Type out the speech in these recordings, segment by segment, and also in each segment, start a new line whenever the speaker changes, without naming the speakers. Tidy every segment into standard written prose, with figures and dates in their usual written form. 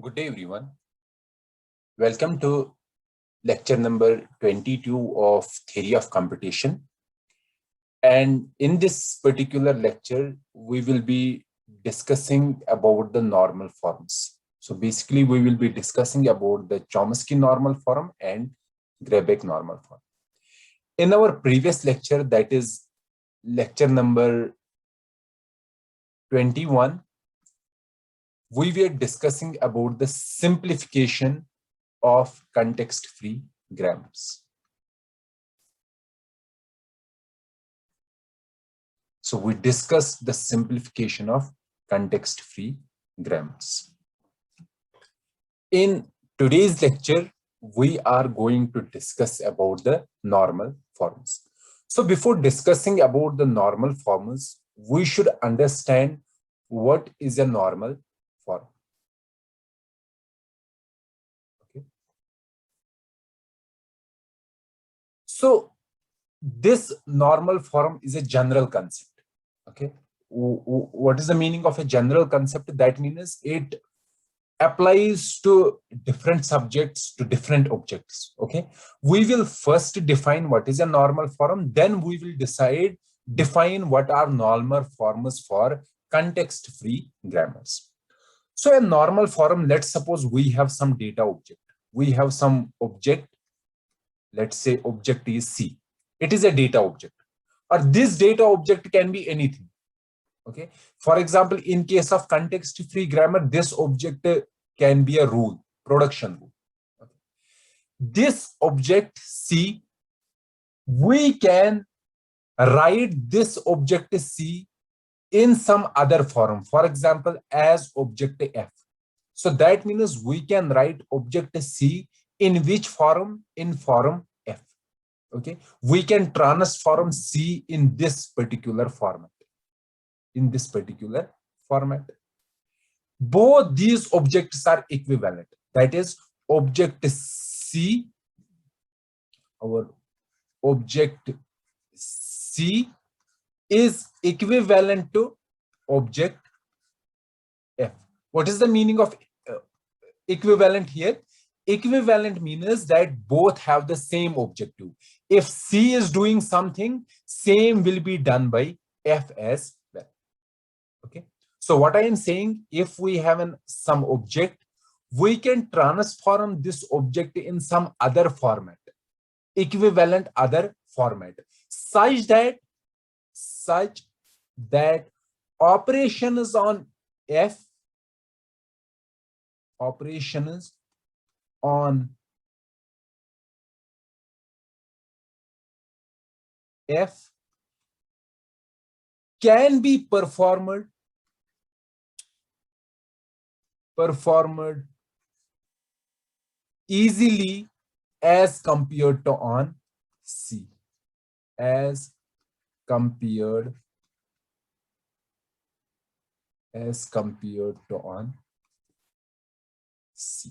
Good day, everyone. Welcome to lecture number 22 of Theory of Computation. And in this particular lecture, we will be discussing about the normal forms. So basically, we will be discussing about the Chomsky normal form and Grebec normal form. In our previous lecture, that is lecture number 21, we were discussing about the simplification of context-free grammars. So we discussed the simplification of context-free grammars. In today's lecture, we are going to discuss about the normal forms. So before discussing about the normal forms, we should understand what is a normal form. Okay. So this normal form is a general concept. Okay. What is the meaning of a general concept? That means it applies to different subjects, to different objects. Okay. We will first define what is a normal form. Then we will define what are normal forms for context-free grammars. So a normal form, let's suppose we have some data object. We have some object. Let's say object is C. It is a data object. Or this data object can be anything. Okay. For example, in case of context-free grammar, this object can be a rule, production rule. Okay. This object C, we can write this object C in some other form. For example, as object F. So that means we can write object C in which form? In form F. Okay. We can transform C in this particular format. In this particular format. Both these objects are equivalent. That is, object C, our object C is equivalent to object F. What is the meaning of equivalent here? Equivalent means that both have the same objective. If C is doing something, same will be done by F as well. Okay. So what I am saying, if we have some object, we can transform this object in some other format, equivalent other format, such that operations on F, operations on F can be performed easily as compared to on C, as compared to on C.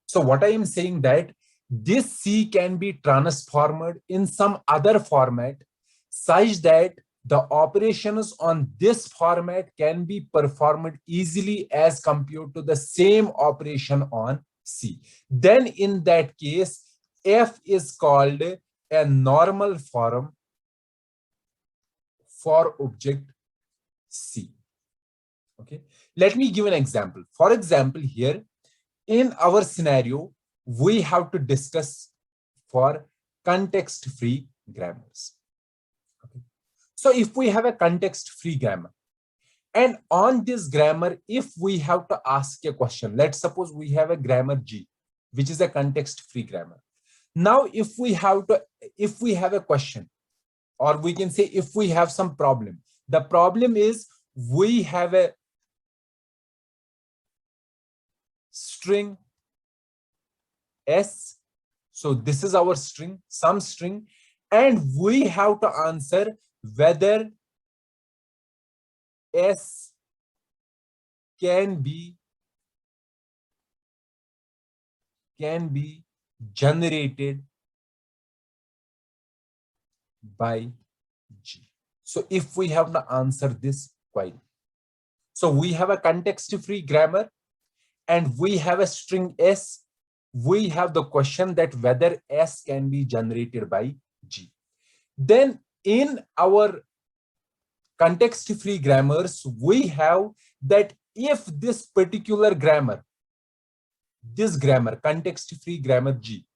So what I am saying that this C can be transformed in some other format such that the operations on this format can be performed easily as compared to the same operation on C. Then in that case, F is called a normal form for object C. Okay. Let me give an example. For example, here in our scenario, we have to discuss for context-free grammars. Okay. So if we have a context-free grammar, and on this grammar, if we have to ask a question, let's suppose we have a grammar G, which is a context-free grammar. Now, if we have a question, or we can say if we have some problem, the problem is we have a string S. So this is our string, some string, and we have to answer whether S can be generated by G. So if we have to answer this query, so we have a context-free grammar, and we have a string S, we have the question that whether S can be generated by G. Then in our context-free grammars, we have that if this particular grammar, this grammar, context-free grammar G,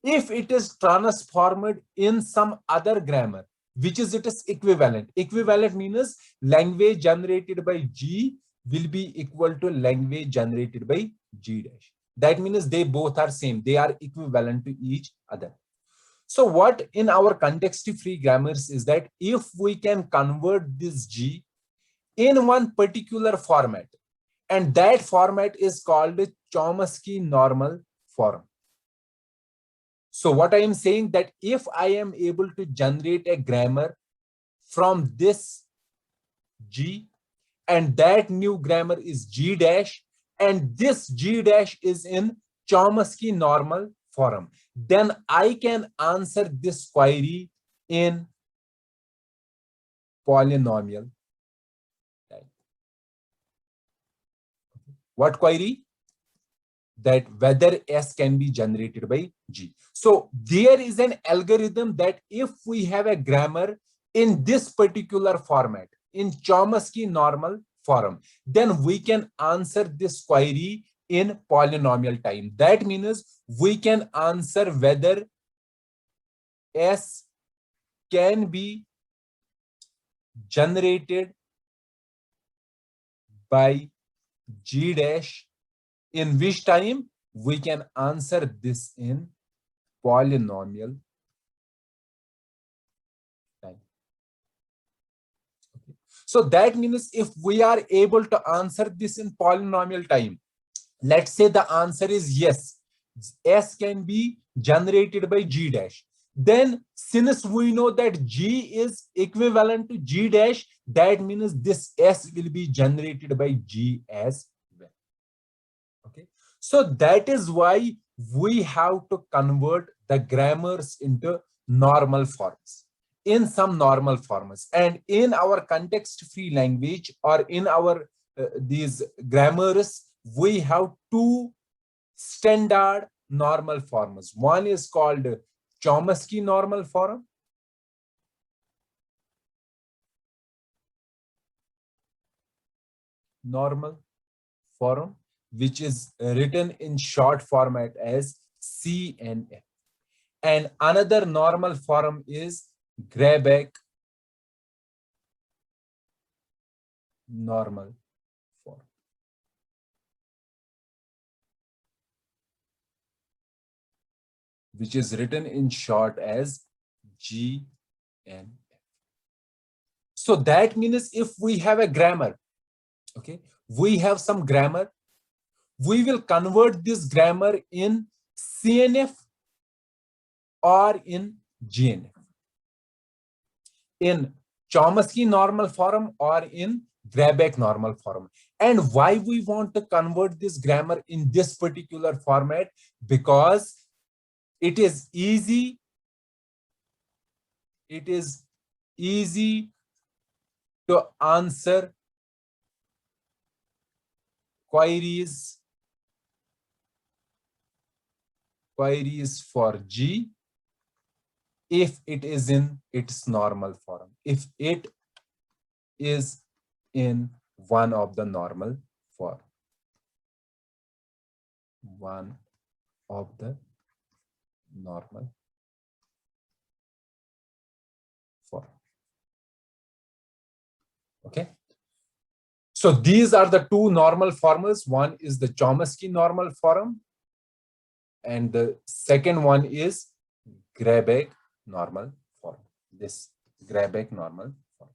if it is transformed in some other grammar, which is it is equivalent. Equivalent means language generated by G will be equal to language generated by G dash. That means they both are same. They are equivalent to each other. So what in our context-free grammars is that if we can convert this G in one particular format, and that format is called Chomsky normal form. So what I am saying that if I am able to generate a grammar from this G, and that new grammar is G dash, and this G dash is in Chomsky normal form, then I can answer this query in polynomial type. What query? That whether S can be generated by G. So there is an algorithm that if we have a grammar in this particular format, in Chomsky normal form, then we can answer this query in polynomial time. That means we can answer whether S can be generated by G dash. In which time we can answer this in polynomial time. Okay. So that means if we are able to answer this in polynomial time, let's say the answer is yes, S can be generated by G dash. Then since we know that G is equivalent to G dash, that means this S will be generated by G as well. Okay. So that is why we have to convert the grammars into normal forms, in some normal forms. And in our context-free language, or in our these grammars, we have two standard normal forms. One is called Chomsky normal form. Normal form, which is written in short format as CNF. And another normal form is Greibach normal form. Which is written in short as GNF. So that means if we have a grammar, okay, we have some grammar, we will convert this grammar in CNF or in GNF, in Chomsky normal form or in Greibach normal form. And why we want to convert this grammar in this particular format? Because it is easy to answer queries for G if it is in its normal form, if it is in one of the normal form. One of the normal form. Okay. So these are the two normal forms. One is the Chomsky normal form, and the second one is Greibach normal form. This Greibach normal form.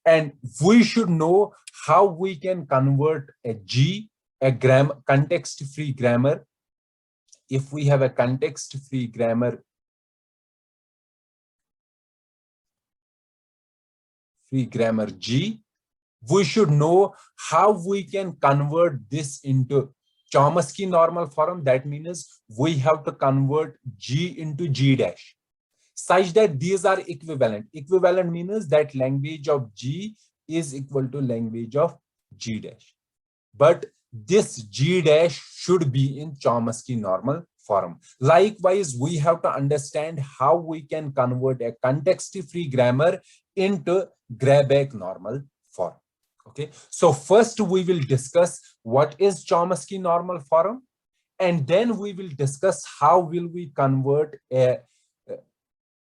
And we should know how we can convert a G, a context-free grammar. If we have a context-free grammar, G, we should know how we can convert this into Chomsky normal form. That means we have to convert G into G dash, such that these are equivalent. Equivalent means that language of G is equal to language of G dash. But this G dash should be in Chomsky normal form. Likewise, we have to understand how we can convert a context-free grammar into Greibach normal form. Okay, so first we will discuss what is Chomsky normal form, and then we will discuss how will we convert a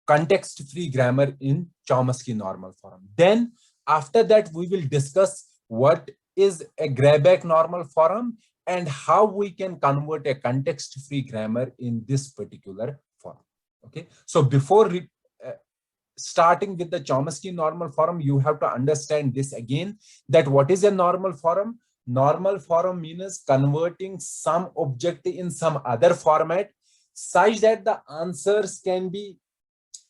context-free grammar in Chomsky normal form. Then after that, we will discuss what is a Greibach normal form and how we can convert a context-free grammar in this particular form. Okay, so before starting with the Chomsky normal form, you have to understand this again, that what is a normal form? Normal form means converting some object in some other format such that the answers can be,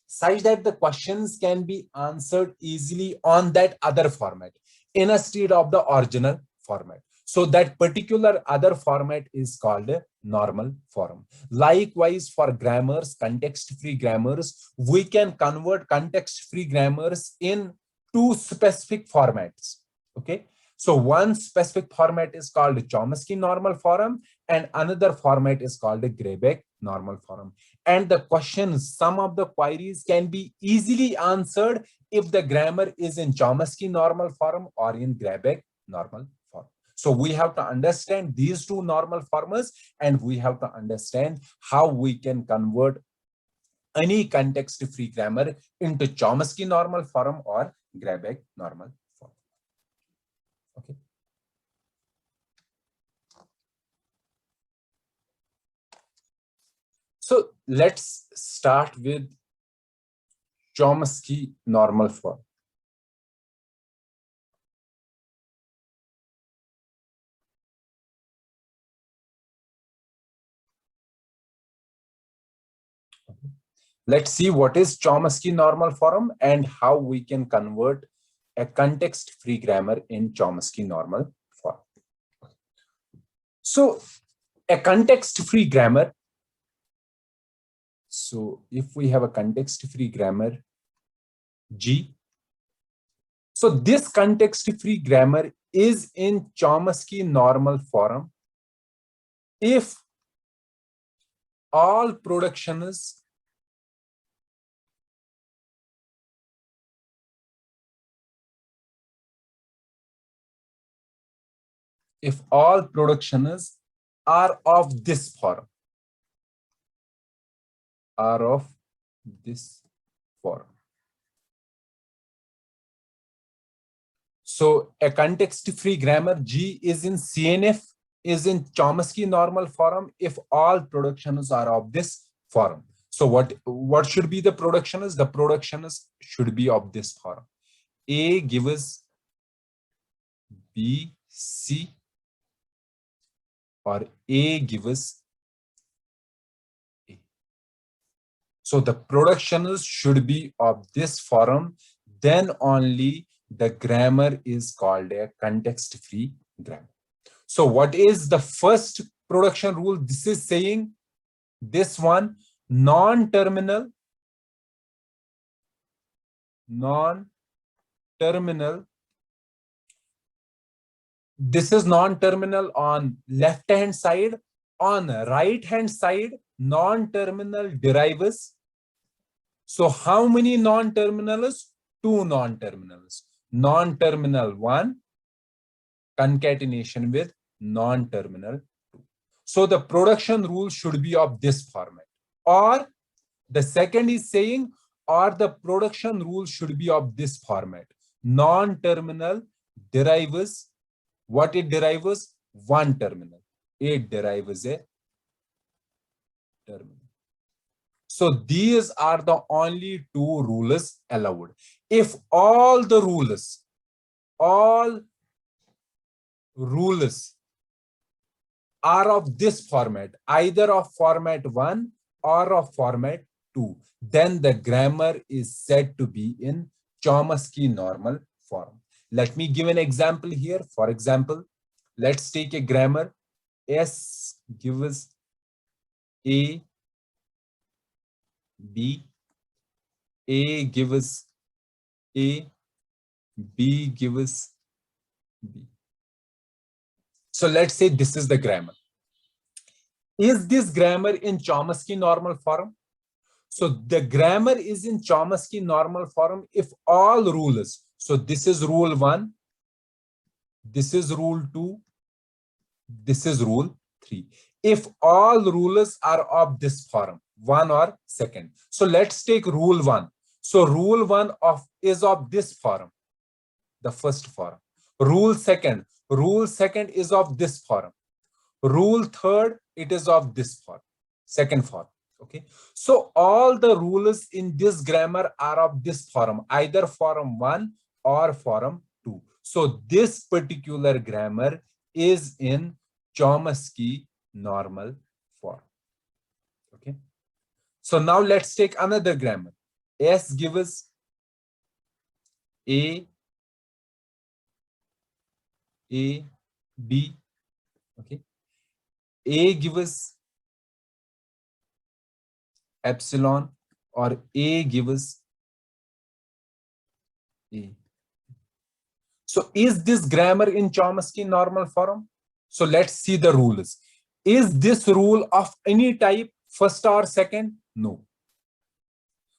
such that the questions can be answered easily on that other format instead of the original format. So that particular other format is called a normal form. Likewise, for grammars, context-free grammars, we can convert context-free grammars in two specific formats. Okay. So one specific format is called Chomsky normal form, and another format is called a Greibach normal form. And the questions, some of the queries can be easily answered if the grammar is in Chomsky normal form or in Greibach normal form. So we have to understand these two normal forms, and we have to understand how we can convert any context-free grammar into Chomsky normal form or Greibach normal form. Okay. So let's start with Chomsky normal form. Let's see what is Chomsky normal form and how we can convert a context-free grammar in Chomsky normal form. So a context-free grammar. So if we have a context-free grammar G, so this context-free grammar is in Chomsky normal form if all productions are of this form, are of this form. So a context-free grammar G is in CNF, is in Chomsky normal form if all productions are of this form. So what should be the productions? The productions should be of this form. A gives B, C, or A gives A. So the productions should be of this form, then only the grammar is called a context-free grammar. So what is the first production rule? This is saying this one, non-terminal this is non-terminal on left hand side. On right hand side, non-terminal derives. So how many non-terminals? Two non-terminals. Non-terminal 1 concatenation with non-terminal 2. So the production rule should be of this format. Or the second is saying, or the production rule should be of this format. Non-terminal derives, what it derives? One terminal. It derives a terminal. So these are the only two rules allowed. If all rules are of this format, either of format 1 or of format 2, then the grammar is said to be in Chomsky normal form. Let me give an example here. For example, let's take a grammar. S gives A, B, A gives A, B gives B. So let's say this is the grammar. Is this grammar in Chomsky normal form? So the grammar is in Chomsky normal form if all rules, so this is rule 1, this is rule 2, this is rule 3. If all rules are of this form, 1 or second. So let's take rule 1. So rule 1 is of this form, the first form. Rule second is of this form. Rule third, it is of this form, second form. Okay, so all the rules in this grammar are of this form, either form 1 or form 2. So this particular grammar is in Chomsky normal form. Okay, so now let's take another grammar. S gives A, B. Okay, A gives epsilon, or A gives A. So is this grammar in Chomsky normal form? So let's see the rules. Is this rule of any type, first or second? No.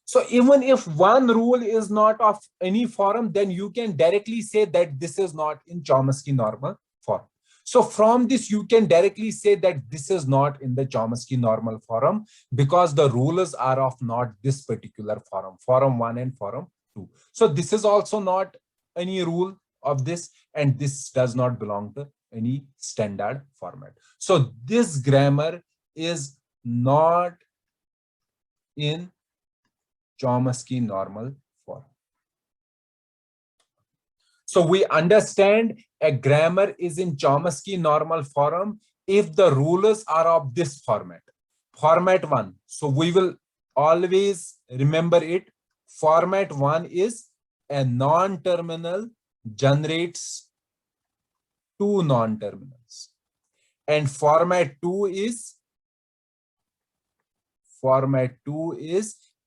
So even if one rule is not of any form, then you can directly say that this is not in Chomsky normal form. So from this, you can directly say that this is not in the Chomsky normal form because the rules are of not this particular form, form 1 and form 2. So this is also not any rule of this, and this does not belong to any standard format. So this grammar is not in Chomsky normal form. So we understand a grammar is in Chomsky normal form if the rules are of this format. Format 1. So we will always remember it. Format 1 is a non-terminal generates two non-terminals. And format 2 is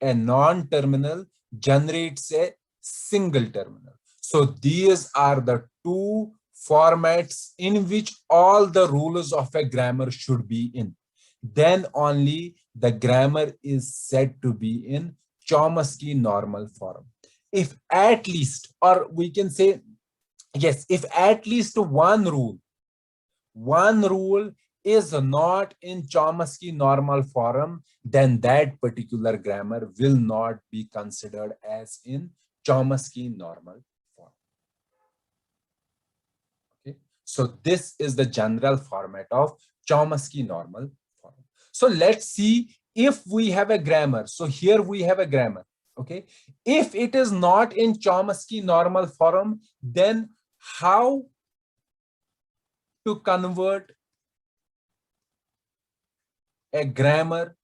a non-terminal generates a single terminal. So these are the two formats in which all the rules of a grammar should be in. Then only the grammar is said to be in Chomsky normal form. If at least, or we can say, yes, if at least one rule is not in Chomsky normal form, then that particular grammar will not be considered as in Chomsky normal form. Okay, so this is the general format of Chomsky normal form. So let's see if we have a grammar. So here we have a grammar. Okay, if it is not in Chomsky normal form, then how to convert a grammar,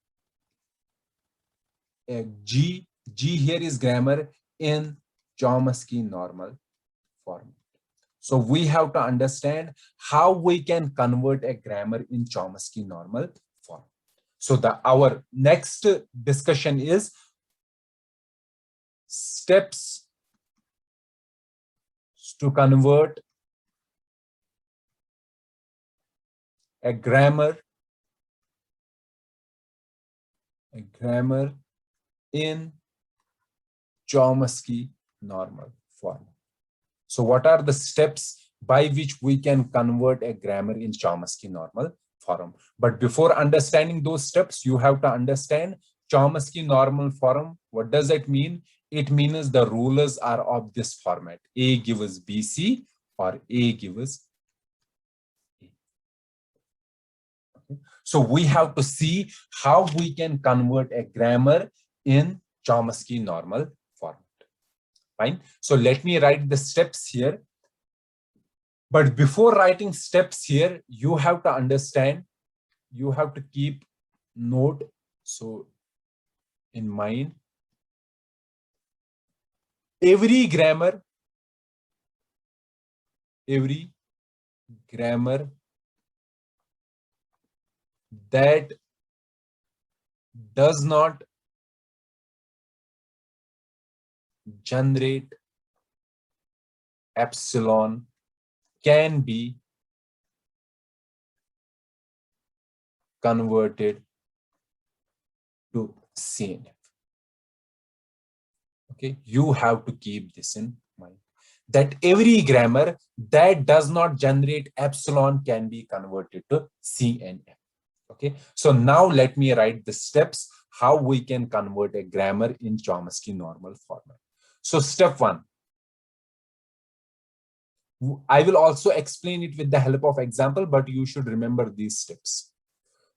a G here is grammar in Chomsky normal form. So we have to understand how we can convert a grammar in Chomsky normal form. So our next discussion is steps to convert a grammar in Chomsky normal form. So what are the steps by which we can convert a grammar in Chomsky normal form? But before understanding those steps, you have to understand Chomsky normal form. What does it mean? It means the rulers are of this format. A gives BC or A gives A. Okay. So we have to see how we can convert a grammar in Chomsky normal format. Fine. So let me write the steps here. But before writing steps here, you have to understand, you have to keep note. So in mind, every grammar that does not generate epsilon can be converted to CNF. Okay, you have to keep this in mind, that every grammar that does not generate epsilon can be converted to CNF. Okay, so now let me write the steps how we can convert a grammar in Chomsky normal format. So step 1, I will also explain it with the help of example, but you should remember these steps.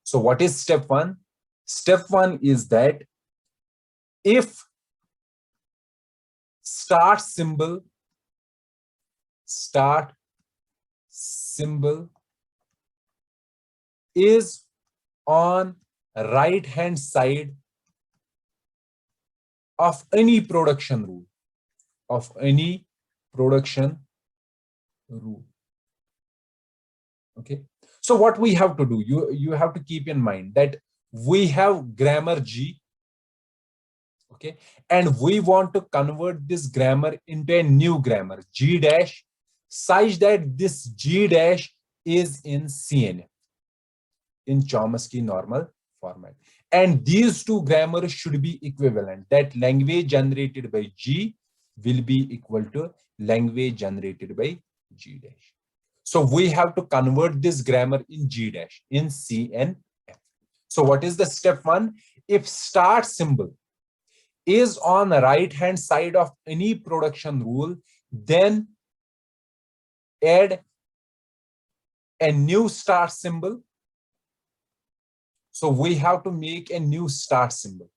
So what is step 1? Step 1 is that if start symbol is on right hand side of any production rule, okay, so what we have to do, you have to keep in mind that we have grammar G, okay, and we want to convert this grammar into a new grammar G dash such that this G dash is in CNF, in Chomsky normal format, and these two grammars should be equivalent. That language generated by G will be equal to language generated by G dash. So we have to convert this grammar in G dash, in CNF. So what is the step 1? If start symbol is on the right hand side of any production rule, then add a new start symbol. So we have to make a new start symbol.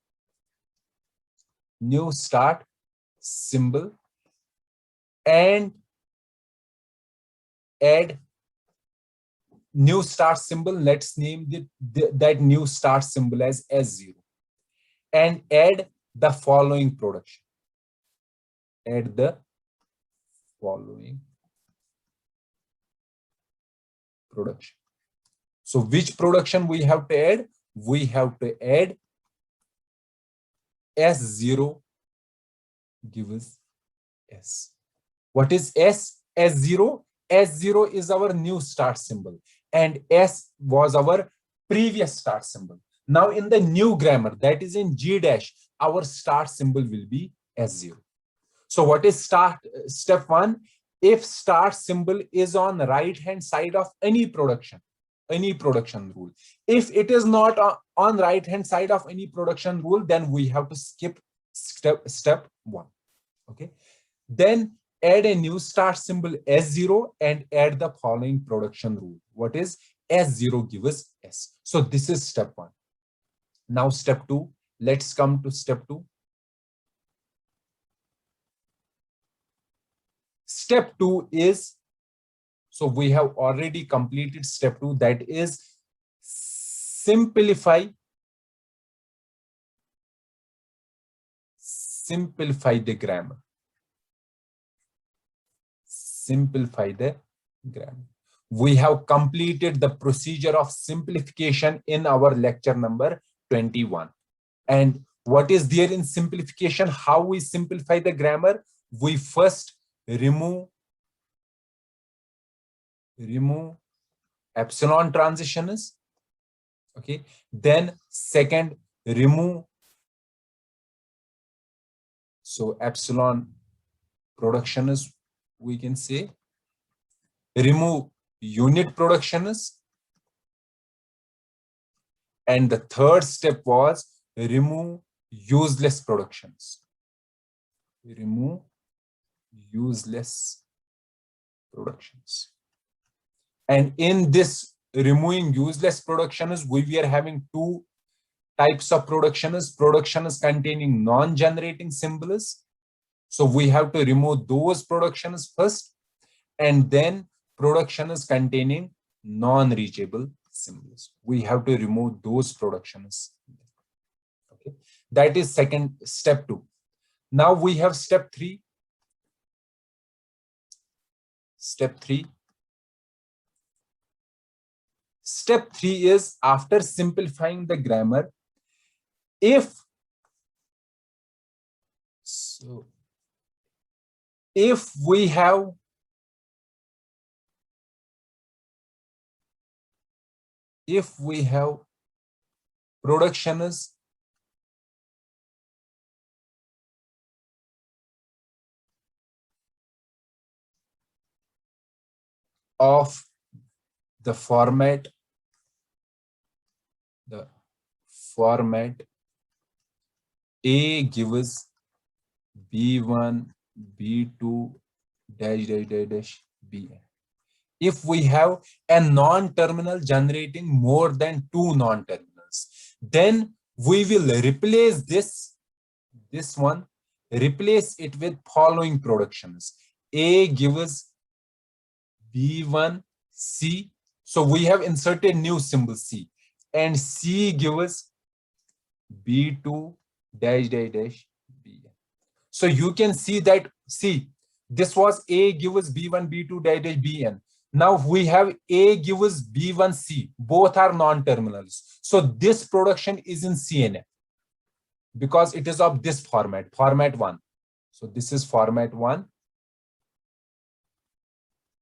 And add new start symbol. Let's name that new start symbol as S0. And add the following production. Add the following production. So which production we have to add? We have to add S0 gives S. What is S? S0? S0 is our new start symbol and S was our previous start symbol. Now in the new grammar, that is in G dash, our start symbol will be S0. So what is step 1? If start symbol is on the right hand side of any production rule. If it is not on right hand side of any production rule, then we have to skip step 1. Okay, then add a new start symbol S0 and add the following production rule. What is S0 gives S. So this is step 1. Now step 2, let's come to step 2. Step 2 is, so we have already completed step 2, that is simplify the grammar. We have completed the procedure of simplification in our lecture number 21. And what is there in simplification? How we simplify the grammar? We first remove epsilon transitions. Okay. Then second, remove, so epsilon production is, we can say, remove unit production is. And the third step was remove useless productions. Remove useless productions. And in this removing useless productions, we were having two types of productions containing non-generating symbols. So we have to remove those productions first, and then productions containing non-reachable symbols. We have to remove those productions. Okay, that is second step 2. Now we have step 3. Step 3 is, after simplifying the grammar, if we have productions of the format A gives B1, B2, dash, dash, dash, dash, Bn. If we have a non-terminal generating more than two non-terminals, then we will replace this one, replace it with following productions. A gives B1, C. So we have inserted new symbol C, and C gives B2 dash dash dash B. So you can see that, see, this was A gives B1, B2 dash dash Bn. Now we have A gives B1, C. Both are non-terminals. So this production is in CNF because it is of this format, format 1. So this is format 1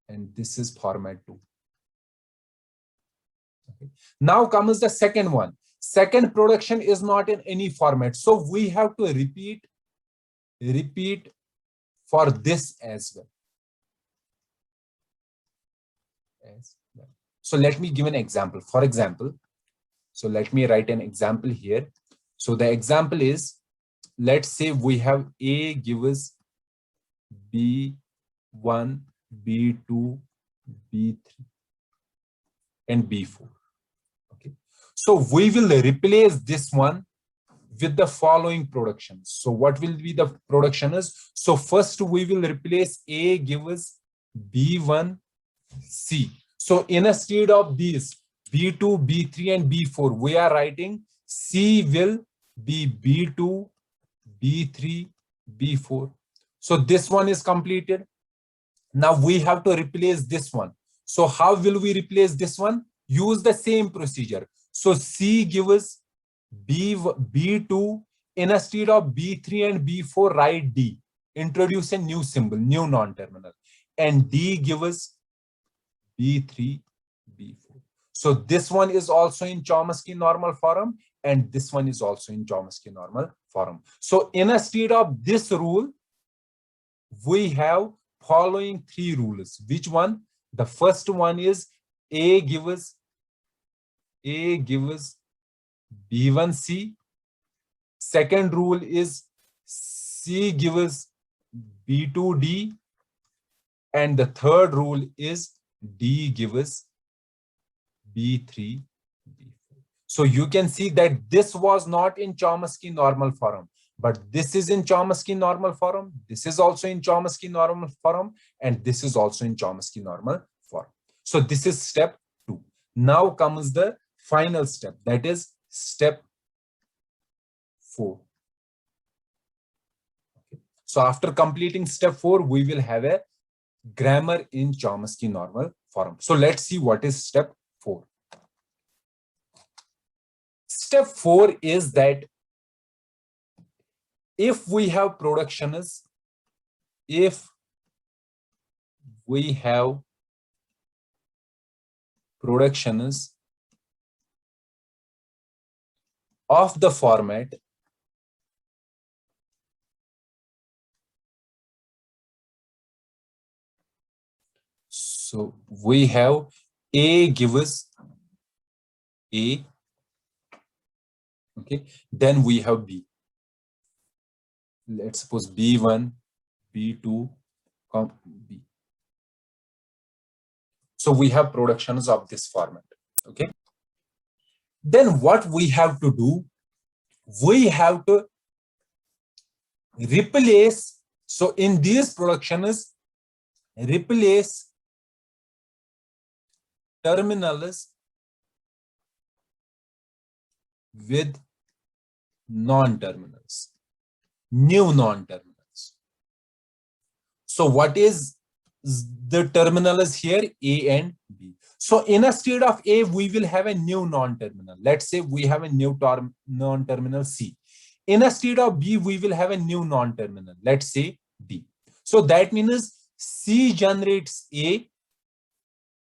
and this is format 2. Okay. Now comes the second one. Second production is not in any format. So we have to repeat for this as well. So let me give an example. For example, so let me write an example here. So the example is, let's say we have A gives B1, B2, B3, and B4. Okay. So we will replace this one with the following productions. So what will be the production is? So first we will replace A gives B1, C. So instead of these B2, B3, and B4, we are writing C will be B2, B3, B4. So this one is completed. Now we have to replace this one. So how will we replace this one? Use the same procedure. So C gives B2, instead of B3 and B4, write D. Introduce a new symbol, new non-terminal. And D gives B3, B4. So this one is also in Chomsky normal form, and this one is also in Chomsky normal form. So instead of this rule, we have following three rules. Which one? The first one is A gives B1C. Second rule is C gives B2D. And the third rule is D gives B3, B4. So you can see that this was not in Chomsky normal form, but this is in Chomsky normal form. This is also in Chomsky normal form, and this is also in Chomsky normal form. So this is step 2. Now comes the final step, that is step 4. Okay. So after completing step 4, we will have a grammar in Chomsky normal form. So let's see what is step 4. Step 4 is that if we have productions, of the format so we have A gives A, okay, then we have B. Let's suppose B1, B2, B. So we have productions of this format, okay. Then what we have to do, we have to replace, so in these productions, replace terminals with non-terminals, new non-terminals. So what is the terminals here? A and B. So instead of A, we will have a new non-terminal. Let's say we have a new non-terminal C. Instead of B, we will have a new non-terminal. Let's say D. So that means C generates A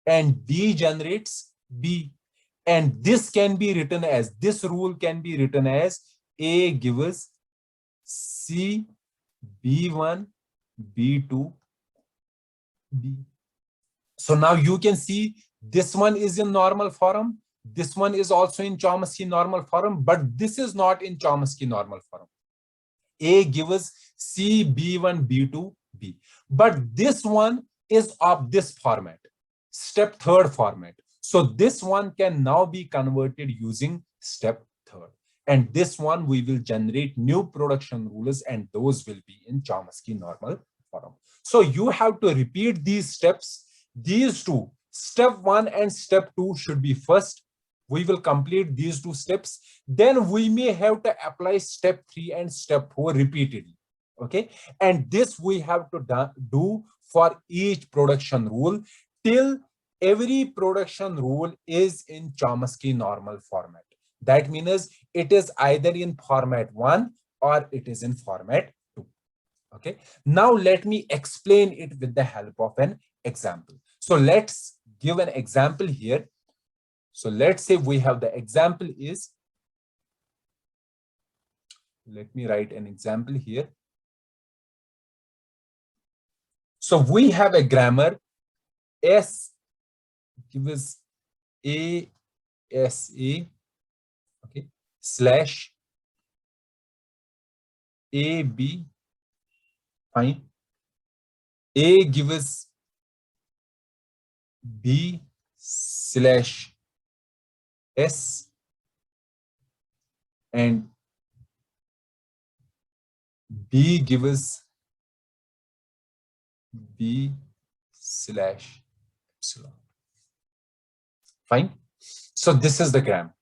and D generates B. And this can be written as, this rule can be written as A gives C B1 B2 B. So now you can see this one is in normal form. This one is also in Chomsky normal form, but this is not in Chomsky normal form. A gives C B1 B2 B. But this one is of this format, step third format. So this one can now be converted using step third. And this one we will generate new production rules, and those will be in Chomsky normal form. So you have to repeat these steps. These two, step one and step two, should be first. We will complete these two steps. Then we may have to apply step 3 and step 4 repeatedly. Okay. And this we have to do for each production rule till every production rule is in Chomsky normal format. That means it is either in format 1 or it is in format 2. Okay. Now let me explain it with the help of an example. So let's give an example here. So let's say we have the example is, let me write an example here. So we have a grammar S gives A S A, okay, slash A B, fine. A gives B slash S, and B gives B slash epsilon. Fine. So this is the grammar.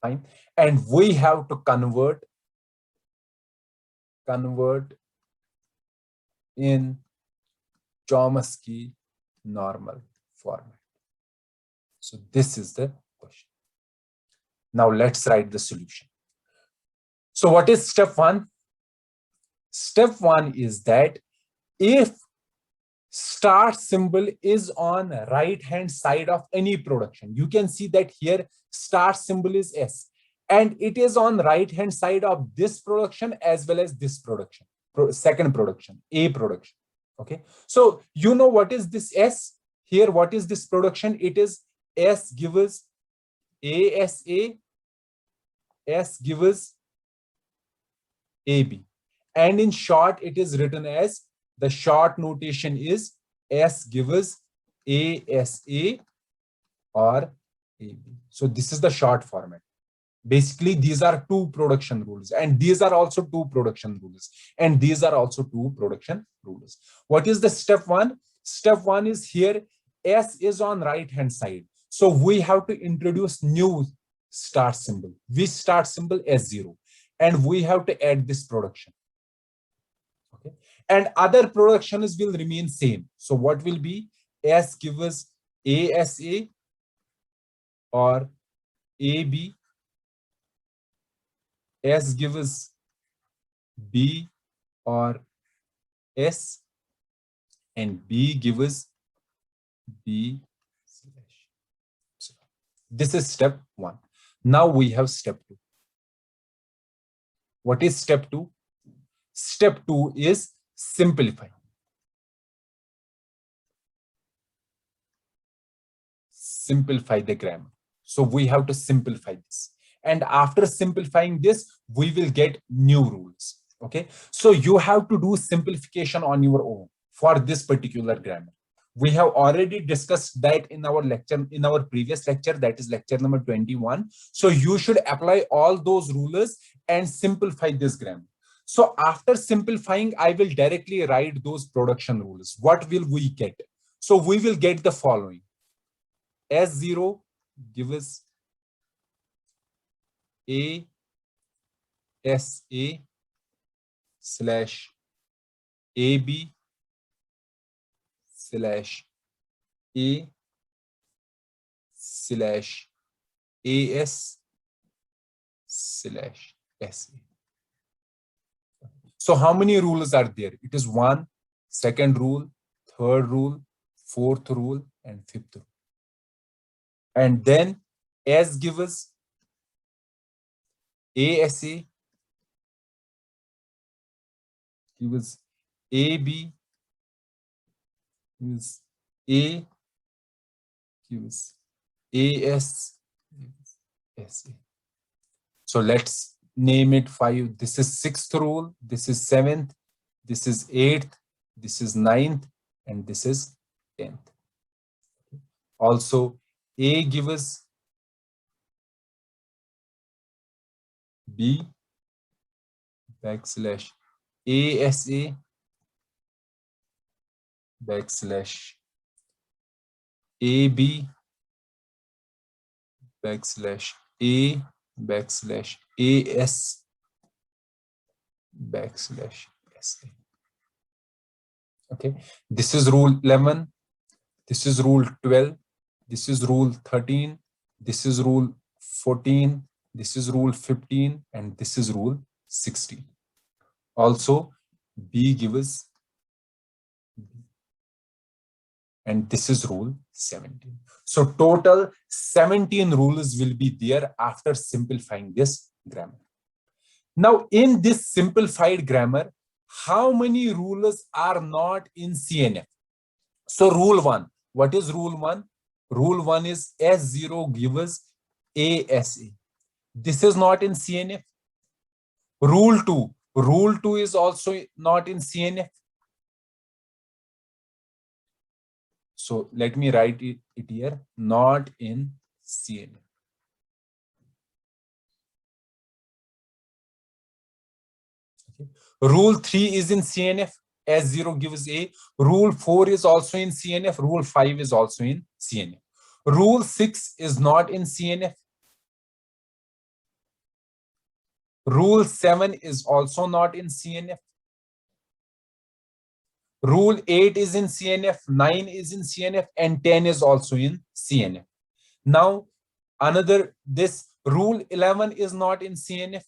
Fine. And we have to convert in Chomsky normal format. So this is the question. Now let's write the solution. So what is step one? Step one is that if start symbol is on right hand side of any production, you can see that here start symbol is S, and it is on right hand side of this production as well as this production, second production, A production. Okay, so you know what is this S here? What is this production? It is S gives ASA, S gives AB, and in short it is written as, the short notation is S gives ASA or AB. So this is the short format. Basically, these are two production rules, and these are also two production rules, and these are also two production rules. What is the step one? Step one is here, S is on right hand side. So we have to introduce new start symbol. Which start symbol? S0. And we have to add this production. Okay. And other productions will remain same. So what will be? S gives ASA or AB. S gives B or S, and B gives B slash. This is step one. Now we have step two. What is step two? Step two is simplify. Simplify the grammar. So we have to simplify this. And after simplifying this, we will get new rules. Okay. So you have to do simplification on your own for this particular grammar. We have already discussed that in our lecture, in our previous lecture, that is lecture number 21. So you should apply all those rules and simplify this grammar. So after simplifying, I will directly write those production rules. What will we get? So we will get the following. S0 gives ASA slash AB slash A slash AS slash SA. So how many rules are there? It is one, second rule, third rule, fourth rule, and fifth rule. And then S gives ASA gives AB gives A gives AS SA. So let's name it 5. This is 6th rule, this is 7th, this is 8th, this is 9th, and this is 10th. Also, A gives B backslash ASA backslash AB backslash A backslash AS backslash SA. Okay, this is rule 11, this is rule 12, this is rule 13, this is rule 14, this is rule 15, and this is rule 16. Also, B gives, and this is rule 17. So total 17 rules will be there after simplifying this grammar. Now, in this simplified grammar, how many rules are not in CNF? So rule 1, what is rule 1? Rule 1 is S0 gives ASA. This is not in CNF. Rule 2 is also not in CNF. So let me write it here, not in CNF. Okay. Rule 3 is in CNF. S0 gives A. Rule 4 is also in CNF. Rule 5 is also in CNF. Rule 6 is not in CNF. Rule 7 is also not in CNF. Rule 8 is in CNF, 9 is in CNF, and 10 is also in CNF. Now, this rule 11 is not in CNF.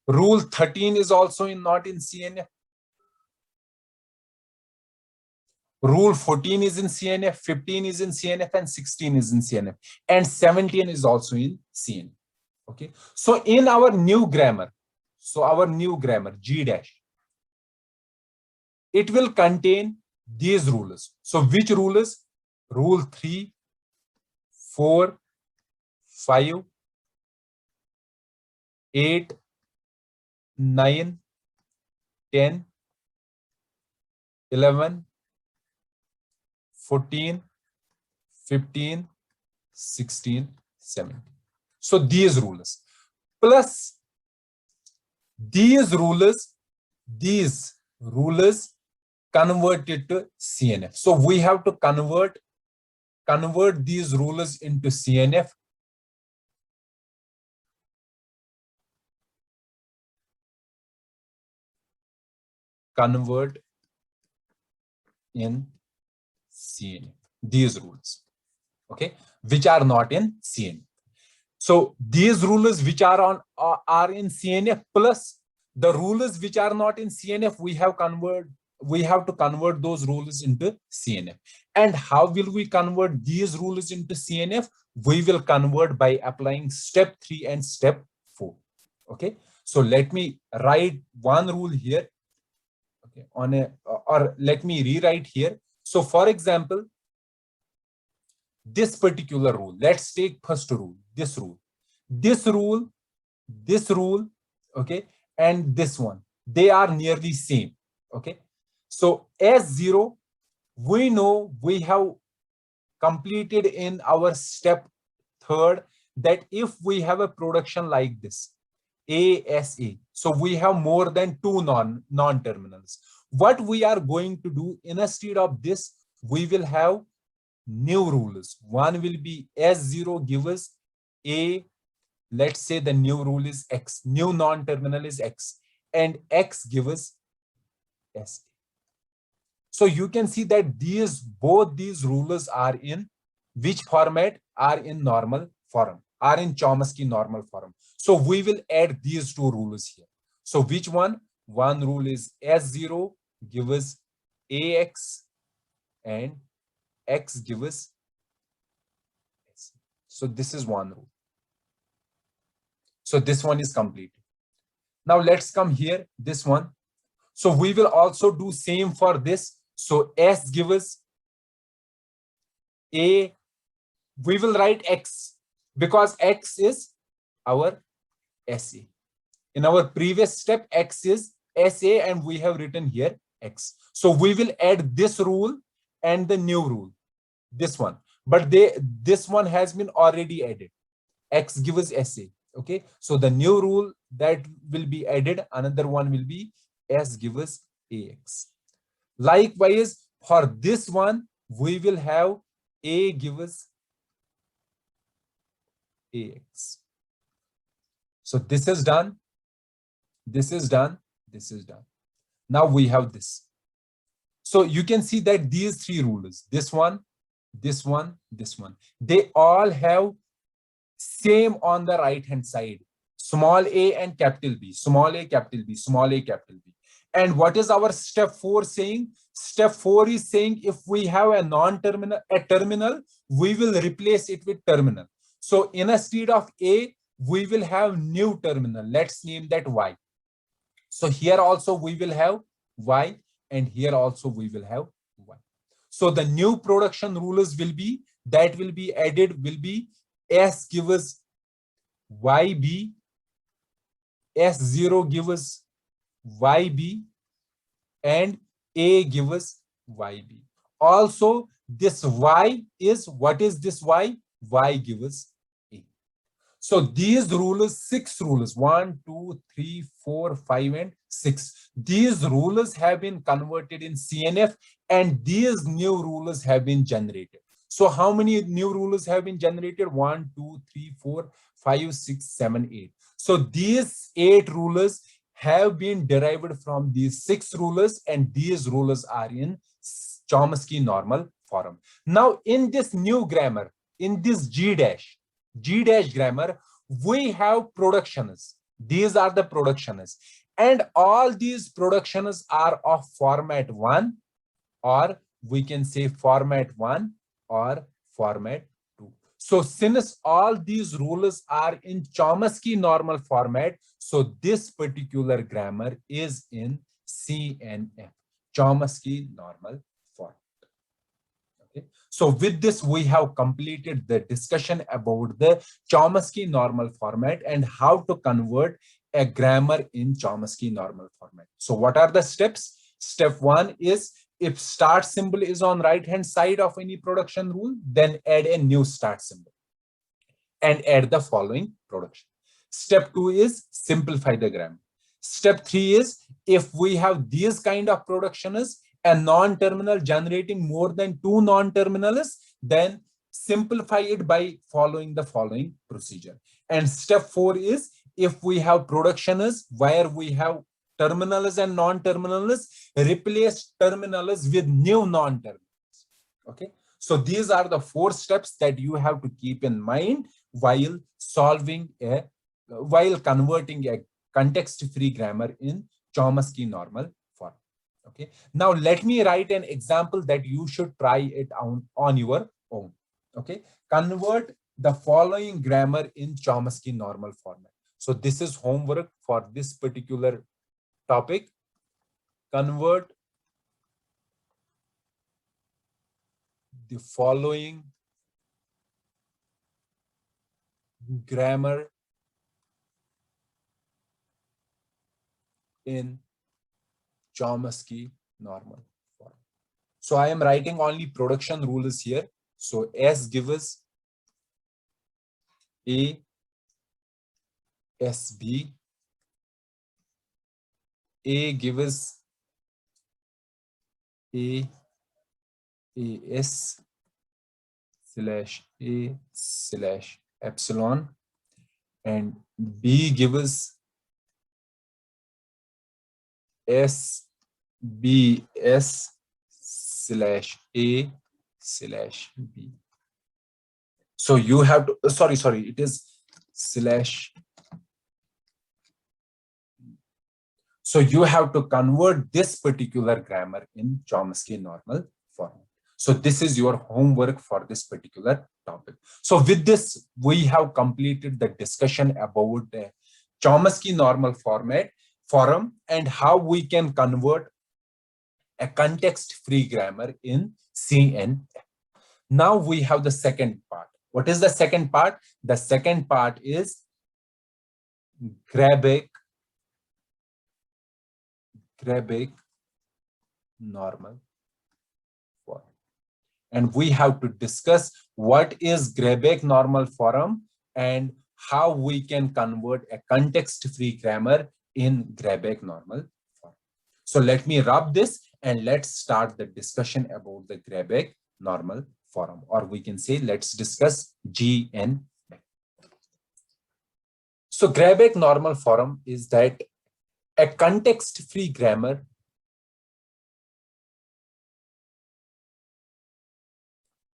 Rule 13 is also not in CNF. Rule 14 is in CNF, 15 is in CNF, and 16 is in CNF. And 17 is also in CNF. Okay. So in our new grammar, G dash, it will contain these rules. So which rules? Rule 3, 4, 5, 8, 9, 10, 11, 14, 15, 16, 17. So these rules plus these rules converted to CNF. So we have to convert these rules into CNF. Convert in CNF these rules, okay, which are not in CNF. So these rules which are in CNF plus the rules which are not in CNF, we have to convert those rules into CNF. And how will we convert these rules into CNF? We will convert by applying step 3 and step 4. Okay, so let me write one rule here. Okay, or let me rewrite here. So for example, this particular rule, let's take first rule, this rule, okay, and this one, they are nearly same. Okay, so S0, we know we have completed in our step 3rd that if we have a production like this, ASA, so we have more than 2 non-terminals. What we are going to do, instead of this, we will have new rules. One will be S0 gives A, let's say the new rule is X, new non-terminal is X, and X gives SA. So you can see that both these rules are in which format? Are in normal form, are in Chomsky normal form. So we will add these two rules here. So which one? One rule is S0 gives AX and X gives. So this is one rule. So this one is completed. Now let's come here, this one. So we will also do same for this. So S gives A, we will write X because X is our SA. In our previous step, X is SA and we have written here X. So we will add this rule and the new rule, this one. But this one has been already added. X gives SA. Okay. So the new rule that will be added, another one will be S gives AX. Likewise, for this one, we will have A gives AX. So this is done. This is done. This is done. Now we have this. So you can see that these three rules, this one, this one, this one, they all have same on the right hand side, small a and capital B, small a, capital B, small a, capital B. And what is our step 4 saying? Step 4 is saying if we have a non-terminal, a terminal, we will replace it with terminal. So instead of A, we will have new terminal. Let's name that Y. So here also we will have Y and here also we will have Y. So the new production rules will be, that will be added, will be S gives YB, S0 gives YB, and A gives YB. Also, this Y is, what is this Y? Y gives A. So these rules, 6 rules, 1, 2, 3, 4, 5, and 6. These rules have been converted in CNF and these new rules have been generated. So how many new rules have been generated? 1, 2, 3, 4, 5, 6, 7, 8. So these 8 rules have been derived from these 6 rules and these rules are in Chomsky normal form. Now in this new grammar, in this G dash grammar, we have productions. These are the productions and all these productions are of format 1, or we can say format 1 or format 2. So since all these rules are in Chomsky normal format, so this particular grammar is in CNF, Chomsky normal format. Okay. So with this, we have completed the discussion about the Chomsky normal format and how to convert a grammar in Chomsky normal format. So what are the steps? Step 1 is, if start symbol is on right hand side of any production rule, then add a new start symbol and add the following production. Step 2 is simplify the grammar. Step 3 is, if we have these kind of productions, a non-terminal generating more than 2 non-terminals, then simplify it by following the following procedure. And step 4 is, if we have productions where we have terminals and non-terminals, replace terminals with new non-terminals. Okay. So these are the 4 steps that you have to keep in mind while solving while converting a context-free grammar in Chomsky normal form. Okay. Now let me write an example that you should try it on your own. Okay. Convert the following grammar in Chomsky normal format. So this is homework for this particular topic. Convert the following grammar in Chomsky normal form. So I am writing only production rules here. So S gives A, SB, A gives A, AS slash A slash epsilon, and B gives SBS slash A slash B. So you have to, sorry, it is slash. So you have to convert this particular grammar in Chomsky normal form. So this is your homework for this particular topic. So with this, we have completed the discussion about Chomsky normal form and how we can convert a context-free grammar in CNN. Now we have the second part. What is the second part? The second part is Grabeck normal form. And we have to discuss what is Grabeck normal form and how we can convert a context-free grammar in Grabeck normal form. So let me wrap this and let's start the discussion about the Grabeck normal form, or we can say let's discuss GN. So Grabeck normal form is that a context-free grammar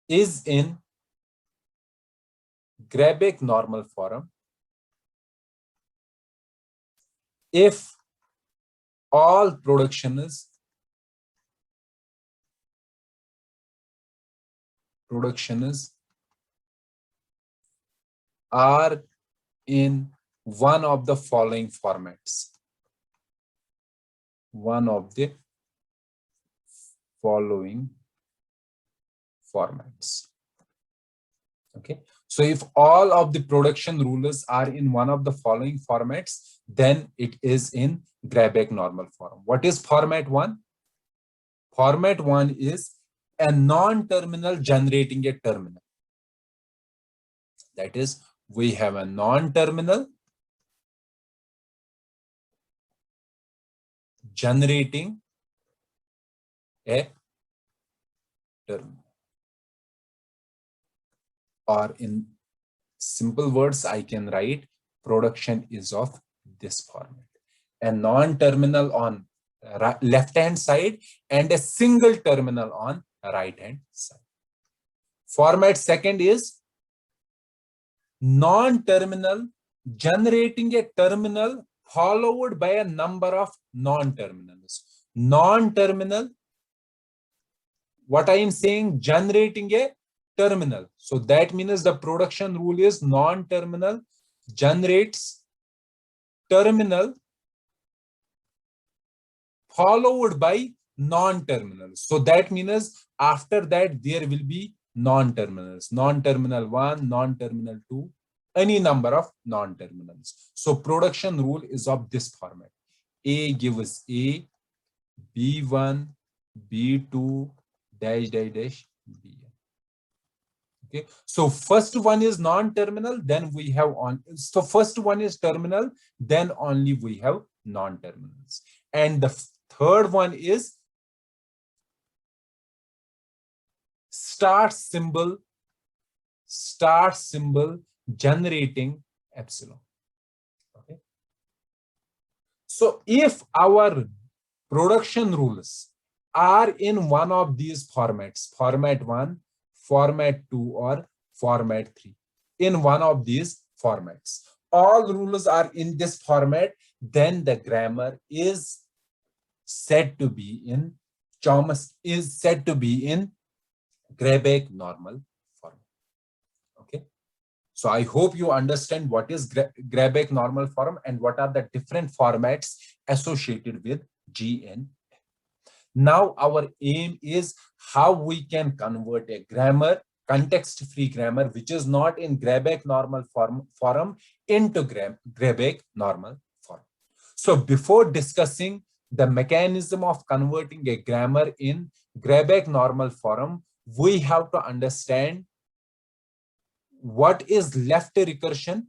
is in Grabeck normal form if all productions are in one of the following formats. One of the following formats. Okay. So if all of the production rules are in one of the following formats, then it is in Grabeck normal form. What is format one? Format one is a non-terminal generating a terminal. That is, we have a non-terminal generating a terminal. Or in simple words, I can write production is of this format. A non-terminal on left-hand side and a single terminal on right-hand side. Format second is non-terminal generating a terminal followed by a number of non-terminals. Non-terminal, what I am saying, generating a terminal. So that means the production rule is non-terminal generates terminal followed by non-terminals. So that means after that there will be non-terminals, non-terminal 1, non-terminal 2, any number of non-terminals. So production rule is of this format. A gives A, B1, B2, dash, dash, dash, Bn. Okay, so first one is non-terminal, then we have on. So first one is terminal, then only we have non-terminals. And the third one is start symbol generating epsilon. Okay. So if our production rules are in one of these formats, format 1, format 2, or format 3, in one of these formats, all rules are in this format, then the grammar is said to be in Grabeck normal form. Okay. So I hope you understand what is Grabeck normal form and what are the different formats associated with GN. Now our aim is how we can convert a grammar, context-free grammar, which is not in Grabeck normal form into Grabeck normal form. So before discussing the mechanism of converting a grammar in Grabeck normal form, we have to understand what is left recursion,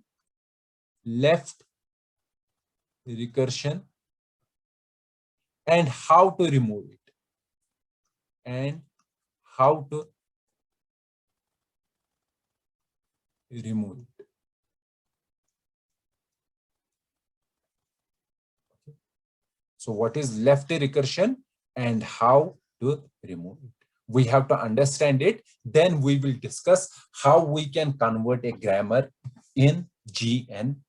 and how to remove it. So what is left recursion and how to remove it? We have to understand it. Then we will discuss how we can convert a grammar in GN.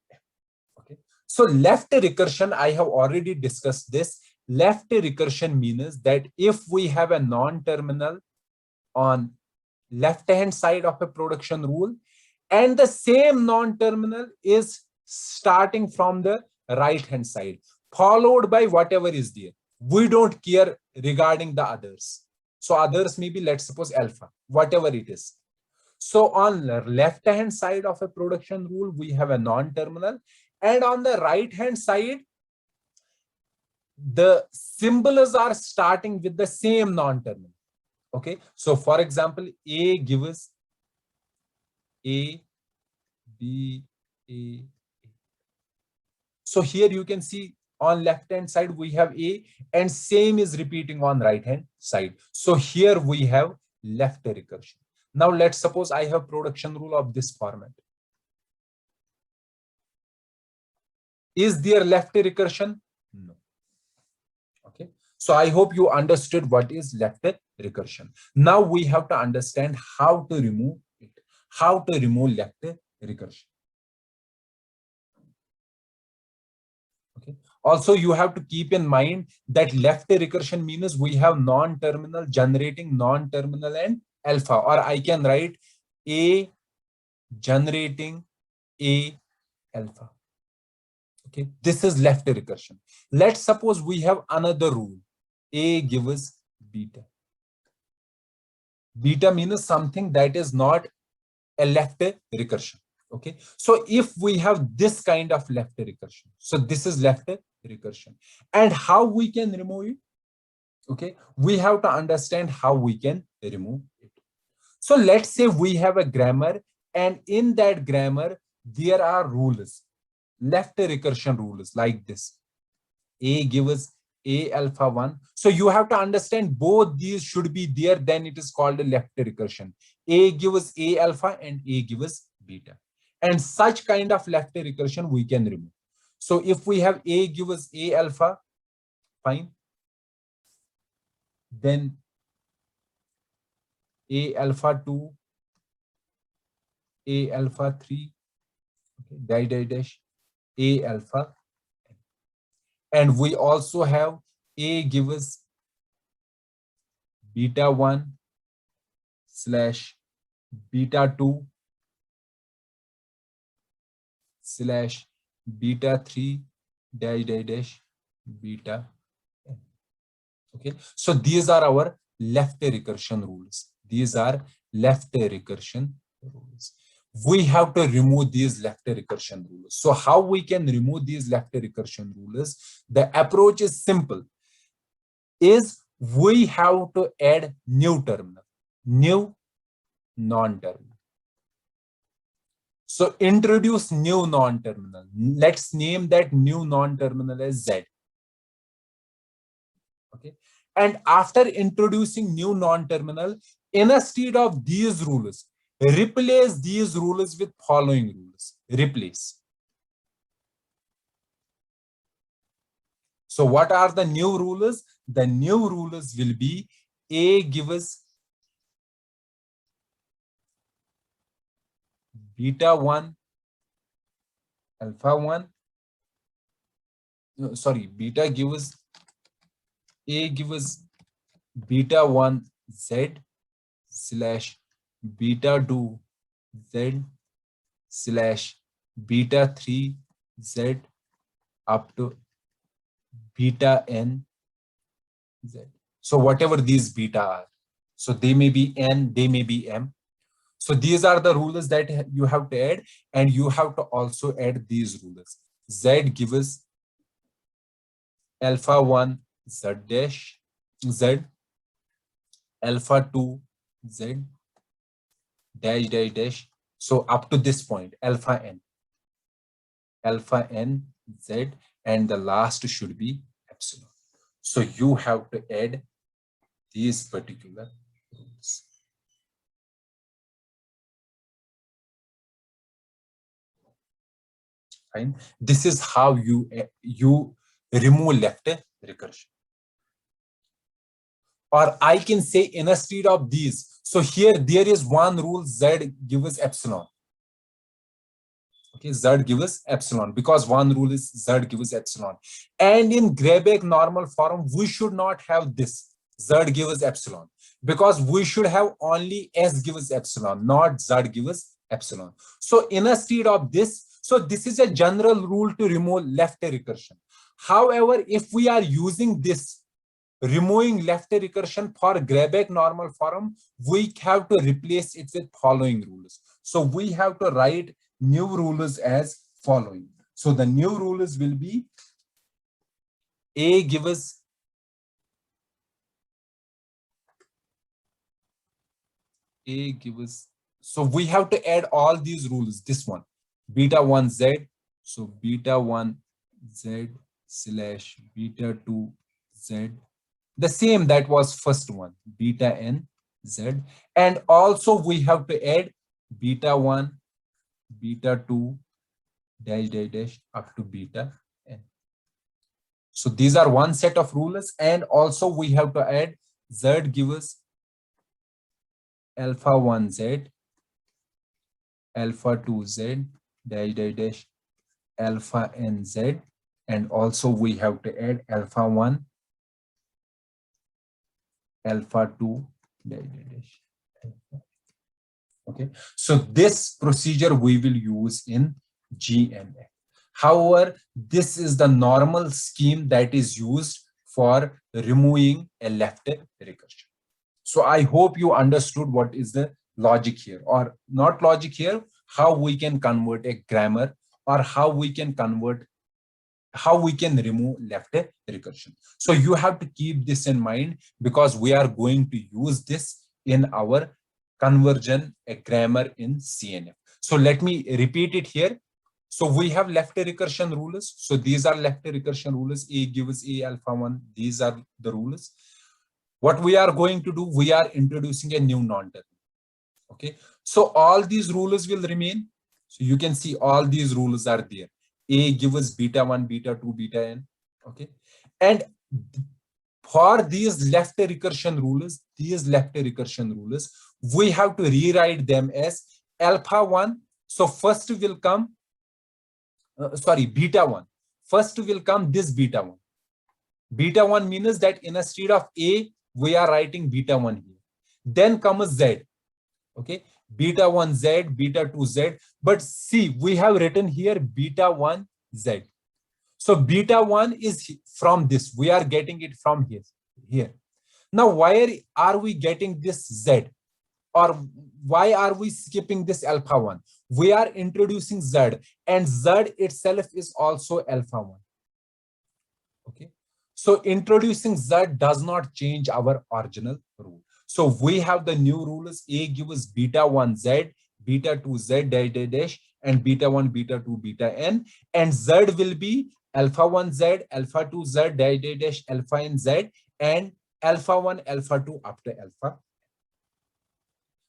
Okay. So left recursion, I have already discussed this. Left recursion means that if we have a non-terminal on left hand side of a production rule, and the same non-terminal is starting from the right hand side, followed by whatever is there. We don't care regarding the others. So others may be, let's suppose, alpha, whatever it is. So on the left hand side of a production rule, we have a non-terminal, and on the right hand side, the symbols are starting with the same non-terminal. Okay, so for example, A gives A, B, A. So here you can see on left hand side we have A, and same is repeating on right hand side. So here we have left recursion. Now let's suppose I have production rule of this format. Is there left recursion? No. Okay, so I hope you understood what is left recursion. Now we have to understand how to remove it, how to remove left recursion. Okay, also you have to keep in mind that left recursion means we have non-terminal generating non-terminal and alpha, or I can write A generating A alpha. Okay, this is left recursion. Let's suppose we have another rule, A gives beta. Beta means something that is not a left recursion. Okay, so if we have this kind of left recursion, so this is left recursion, and how we can remove it? Okay, we have to understand how we can remove it. So let's say we have a grammar, and in that grammar there are rules, left recursion rules like this. A gives A alpha 1. So you have to understand both these should be there, then it is called a left recursion. A gives A alpha and A gives beta. And such kind of left recursion we can remove. So if we have A gives A alpha, fine. Then A alpha 2, A alpha 3, okay, dash, A alpha. And we also have A gives beta 1 slash beta 2 slash beta 3 dash dash beta n. Okay, so these are our left recursion rules. These are left recursion rules. We have to remove these left recursion rules. So how we can remove these left recursion rules? The approach is simple. Is we have to add new terminal, new non-terminal. So introduce new non-terminal. Let's name that new non-terminal as Z. Okay. And after introducing new non-terminal, instead of these rules, replace these rules with following rules. Replace. So what are the new rules? The new rules will be A gives beta 1 alpha 1. No, sorry, beta gives A gives beta 1 Z slash beta 2 Z slash beta 3 Z up to beta n Z. So whatever these beta are, so they may be n, they may be m. So these are the rules that you have to add, and you have to also add these rules. Z gives alpha 1 Z dash Z, alpha 2 Z dash dash dash. So up to this point, alpha n Z, and the last should be epsilon. So you have to add these particular rules. Fine. This is how you remove left recursion. Or I can say instead of these, so here there is one rule, Z gives epsilon. Okay, Z gives epsilon, because one rule is Z gives epsilon. And in Greibach normal form, we should not have this, Z gives epsilon. because we should have only S gives epsilon, not Z gives epsilon. So instead of this, so this is a general rule to remove left recursion. However, if we are using this, removing left recursion for Greibach normal form, we have to replace it with following rules. So we have to write new rules as following. So the new rules will be A gives so we have to add all these rules. This one, beta 1 Z. So beta 1 Z slash beta 2 Z. The same that was first one, beta N Z. And also we have to add beta 1, beta 2, dash, dash, dash, up to beta N. So these are one set of rules. And also we have to add Z gives alpha 1 Z, alpha 2 Z, dash, dash, dash, alpha N Z. And also we have to add alpha 1, alpha 2, dash, dash, dash. Okay, so this procedure we will use in GNF. However, this is the normal scheme that is used for removing a left recursion. So I hope you understood what is the logic here, or not logic here, how we can convert a grammar, or how we can remove left recursion. So you have to keep this in mind, because we are going to use this in our conversion a grammar in CNF. So let me repeat it here. So we have left recursion rules. So these are left recursion rules. A gives A alpha 1. These are the rules. What we are going to do, we are introducing a new non-term. Okay. So all these rules will remain. So you can see all these rules are there. A gives beta 1, beta 2, beta N. Okay. And for these left recursion rules, we have to rewrite them as alpha 1. So first will come, beta 1. First will come this beta 1. Beta 1 means that instead of A, we are writing beta 1 here. Then comes Z. Okay. Beta 1 Z, beta 2 Z. But see, we have written here beta 1 Z. So beta 1 is from this. We are getting it from here. Now, why are we getting this Z? Or why are we skipping this alpha 1? We are introducing Z, and Z itself is also alpha 1. Okay. So introducing Z does not change our original rule. So we have the new rules. A gives beta 1 Z, beta 2 Z dash dash dash, and beta 1, beta 2, beta N. And Z will be alpha 1 Z, alpha 2 Z dash dash dash, alpha N Z, and alpha 1, alpha 2 up to alpha.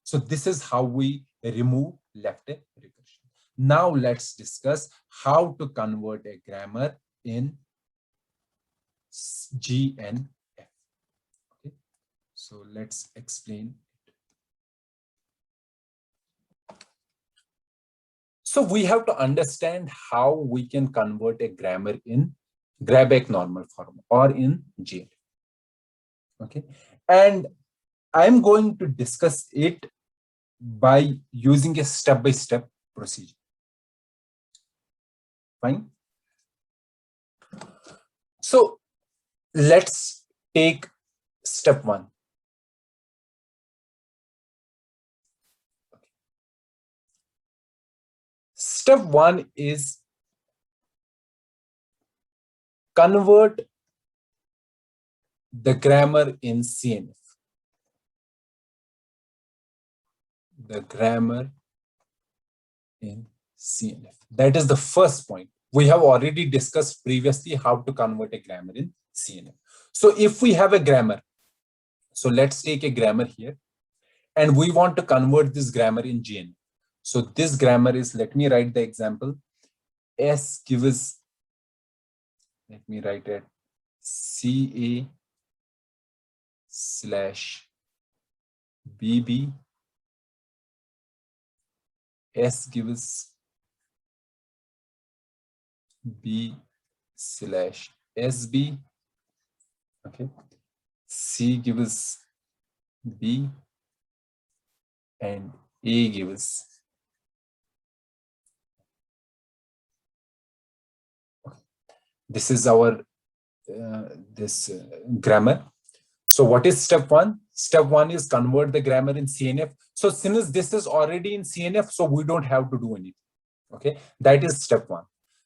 So this is how we remove left recursion. Now let's discuss how to convert a grammar in GNF. Okay, so let's explain it. So we have to understand how we can convert a grammar in Greibach normal form or in GNF. Okay, and I'm going to discuss it by using a step-by-step procedure. Fine. So let's take step 1. Step 1 is convert the grammar in CNF. The grammar in CNF. That is the first point. We have already discussed previously how to convert a grammar in CNF. So if we have a grammar, so let's take a grammar here, and we want to convert this grammar in GNF. So this grammar is, let me write the example. S gives, let me write it, CA slash BB. S gives B slash SB. Okay. C gives B and A gives. This is our grammar. So what is step one? Step one is convert the grammar in CNF. So since this is already in CNF, so we don't have to do anything. Okay, that is step one.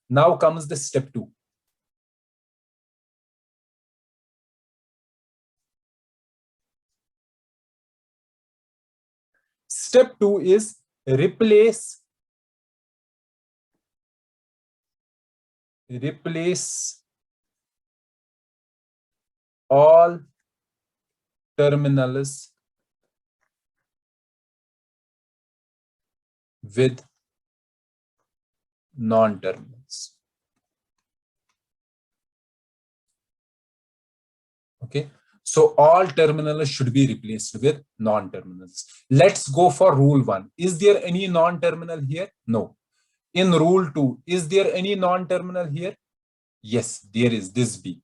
Now comes the step two. Step two is replace all terminals with non-terminals. Okay, so all terminals should be replaced with non-terminals. Let's go for rule one. Is there any non-terminal here? No. In rule two, is there any non-terminal here? Yes, there is this B.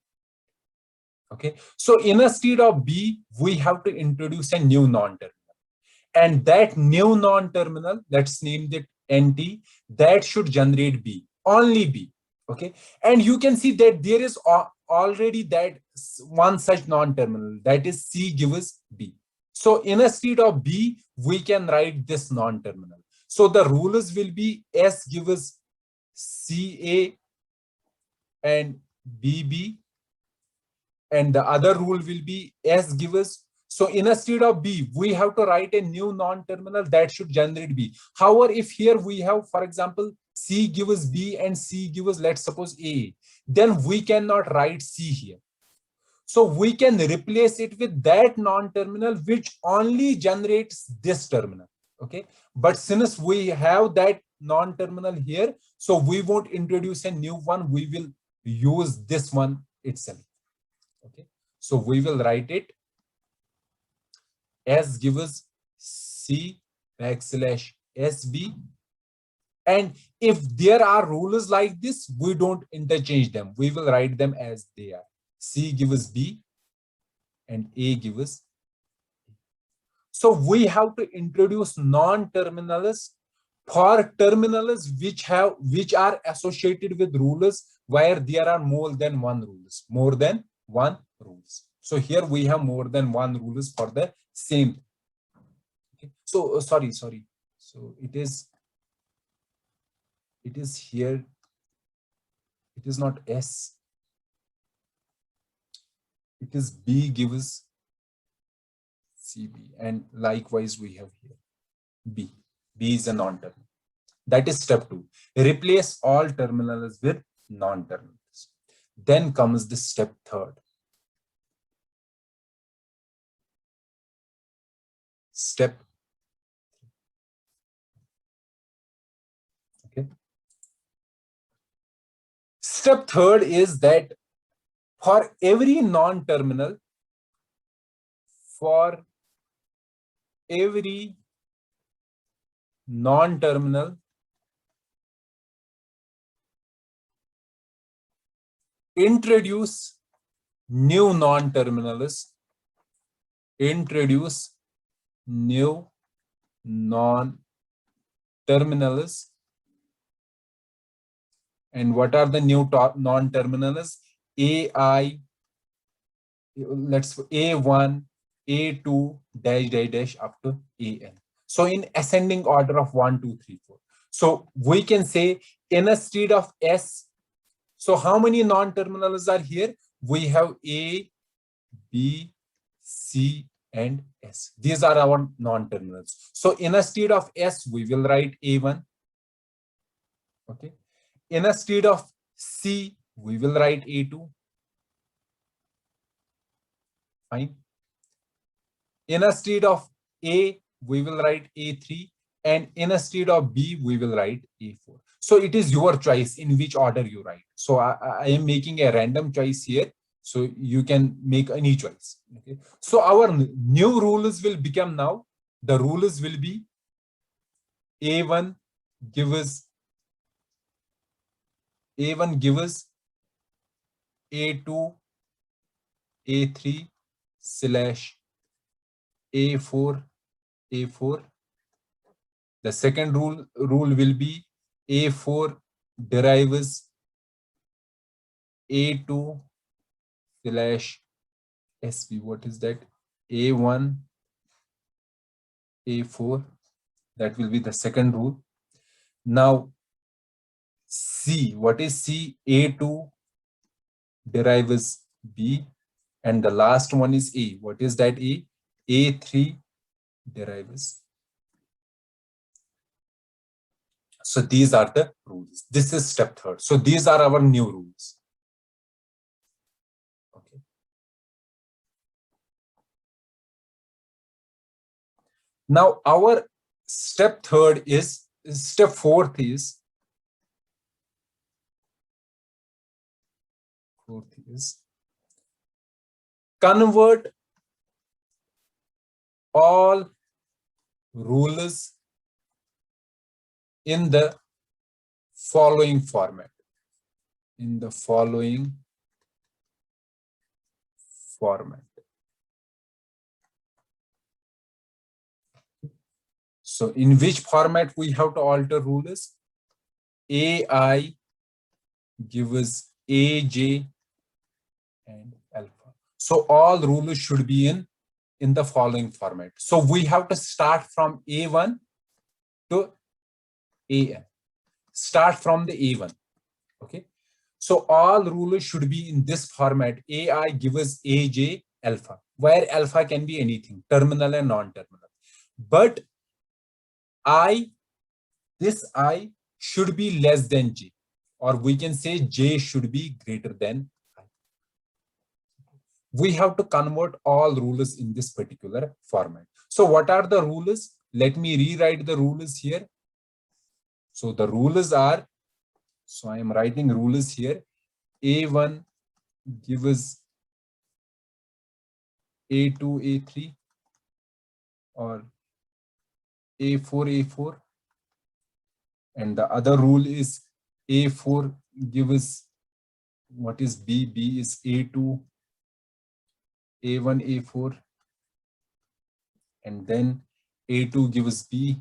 Okay, so instead of B, we have to introduce a new non-terminal. And that new non-terminal, let's name it NT, that should generate B, only B. Okay, and you can see that there is already that one such non-terminal, that is C gives B. So instead of B, we can write this non-terminal. So the rules will be S gives CA and BB, and the other rule will be S gives. So instead of B, we have to write a new non-terminal that should generate B. However, if here we have, for example, C gives B and C gives, let's suppose A, then we cannot write C here. So we can replace it with that non-terminal which only generates this terminal. Okay, but since we have that non-terminal here, so we won't introduce a new one, we will use this one itself. Okay, so we will write it S gives C backslash SB. And if there are rules like this, we don't interchange them. We will write them as they are. C gives B and A gives. So we have to introduce non-terminals for terminals which are associated with rules where there are more than one rules. So here we have more than one rules for the same. Okay. So sorry. So it is here. It is not S. It is B gives CB, and likewise we have here B. B is a non-terminal. That is step two. Replace all terminals with non-terminals. Then comes the step third. Step. Okay. Step third is that for every non-terminal, introduce new non-terminals. Introduce new non-terminals. And what are the new non-terminals? AI, let's A1, A2, dash up to AN. So in ascending order of 1, 2, 3, 4. So we can say instead of S, so how many non-terminals are here? We have A, B, C, and S. These are our non-terminals. So instead of S, we will write A1. Okay. Instead of C, we will write A2. Fine. Instead of A, we will write A3. And instead of B, we will write A4. So it is your choice in which order you write. So I am making a random choice here. So you can make any choice. Okay. So our new rules will become now. The rules will be A1 gives A2, A3 / A4, A4. The second rule will be A4 derives A2 slash SB. What is that? A1, A4. That will be the second rule. Now, C. What is C? A2 derives B. And the last one is A. What is that A? A3 derives. So these are the rules. This is step third. So these are our new rules. Okay. Now our step third is, step fourth is convert all rules in the following format. In the following format. So in which format we have to alter rules? AI gives AJ and alpha. So all rules should be in the following format. So we have to start from A1 to AN. Start from the A1. Okay. So all rules should be in this format. AI gives AJ alpha, where alpha can be anything, terminal and non-terminal. But this I should be less than J, or we can say J should be greater than I. We have to convert all rules in this particular format. So what are the rules? Let me rewrite the rules here. So the rules are, so I am writing rules here. A1 gives A2, A3, or A4, A4. And the other rule is A4 gives, what is B? B is A2, A1, A4. And then A2 gives B,